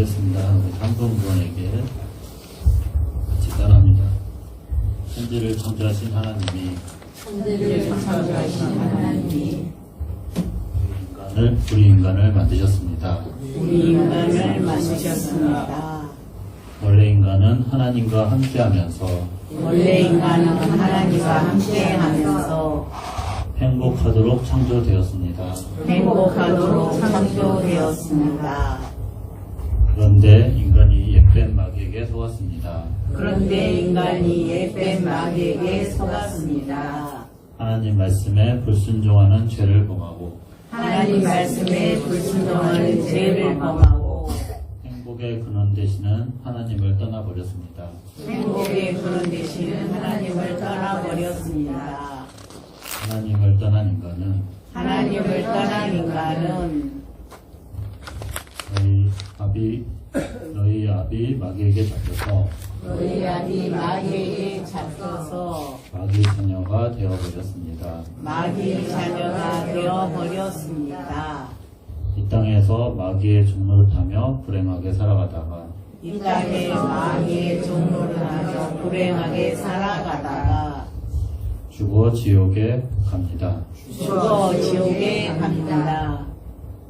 하겠습니다. 우리 한 분에게 같이 따라합니다. 천지를 창조하신 하나님이 우리 인간을 만드셨습니다. 원래 인간은 하나님과 함께하면서 행복하도록 창조되었습니다. 그런데 인간이 옛뱀 마귀에게 속았습니다. 하나님 말씀에 불순종하는 죄를 범하고 행복의 근원 되시는 하나님을 떠나버렸습니다. 하나님을 떠난 인간은 너희 아비 마귀에게 잡혀서 마귀 자녀가 되어버렸습니다. 이 땅에서 마귀의 종노릇하며 불행하게 살아가다가 죽어 지옥에 갑니다.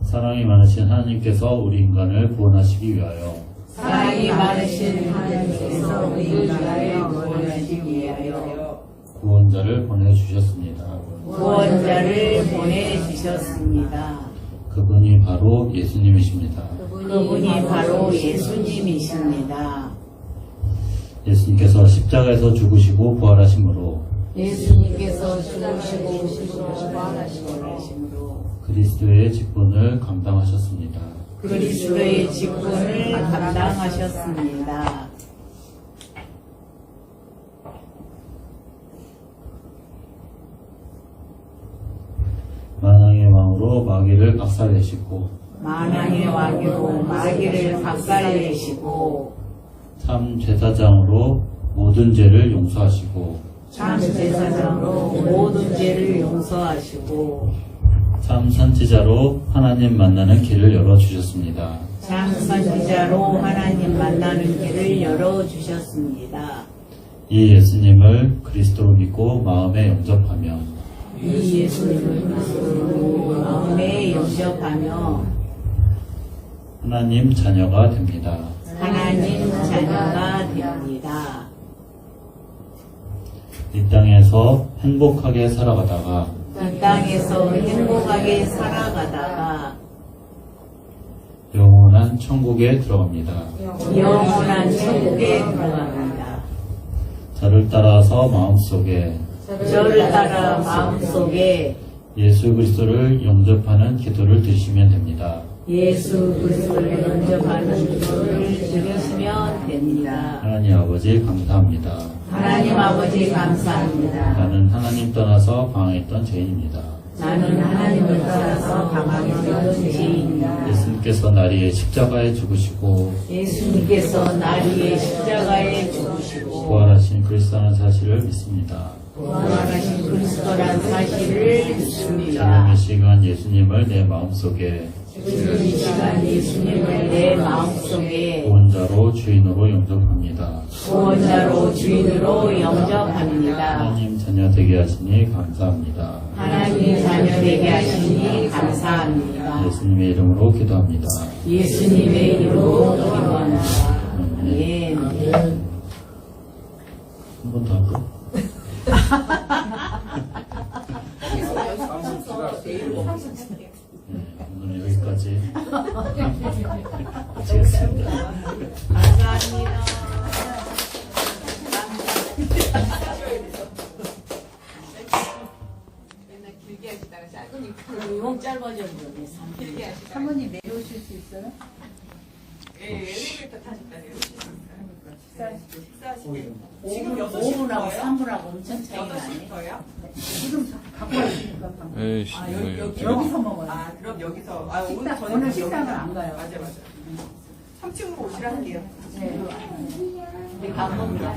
사랑이 많으신 하나님께서 우리 인간을 구원하시기 위하여 구원자를 보내주셨습니다. 그분이 바로 예수님이십니다. 예수님께서 십자가에서 죽으시고 부활하심으로 그리스도의 직분을 감당하셨습니다. 만왕의 왕으로 마귀를 박살내시고 참 제사장으로 모든 죄를 용서하시고 참 선지자로 하나님 만나는 길을 열어주셨습니다. 이 예수님을 그리스도로 믿고 마음에 영접하며 하나님 자녀가 됩니다. 이 땅에서 행복하게 살아가다가 영원한 천국에 들어갑니다. 저를 따라서 마음속에 예수 그리스도를 영접하는 기도를 드리시면 됩니다. 하나님 아버지 감사합니다. 나는 하나님 떠나서 방황했던 죄인입니다. 예수님께서 나를 위해 십자가에 죽으시고 부활하신 그리스도라는 사실을 믿습니다. 지금 이 시간 예수님을 내 마음속에 구원자로 주인으로 영접합니다. 하나님 자녀 되게 하시니 감사합니다. 예수님의 이름으로 기도합니다. 한 번 더 할까? 오늘 여기까지 마치겠습니다. 사모님 내려오실 수 있어요? 엘리베이터 타셨다 내려오시면 식사하시게 지금 5분하고 3분하고 엄청 차이가 나네. 6시부터요? 지금 갖고 왔으니까 방금. 에이씨, 여기서 먹어요. 아 그럼 여기서 오늘 식당, 저녁 오늘 식당은 안 가요. 맞아 3층으로 오시라는데요. 네. 우리 밥 먹자.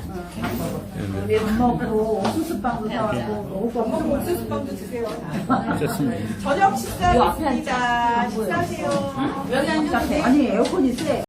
우리 밥 먹고 옥수수빵도 사왔고 엄마 옥수수빵도 드세요. 됐습니다. 저녁 식사입니다. 식사하세요. 여기 앉아도 돼? 아니 에어컨이 세.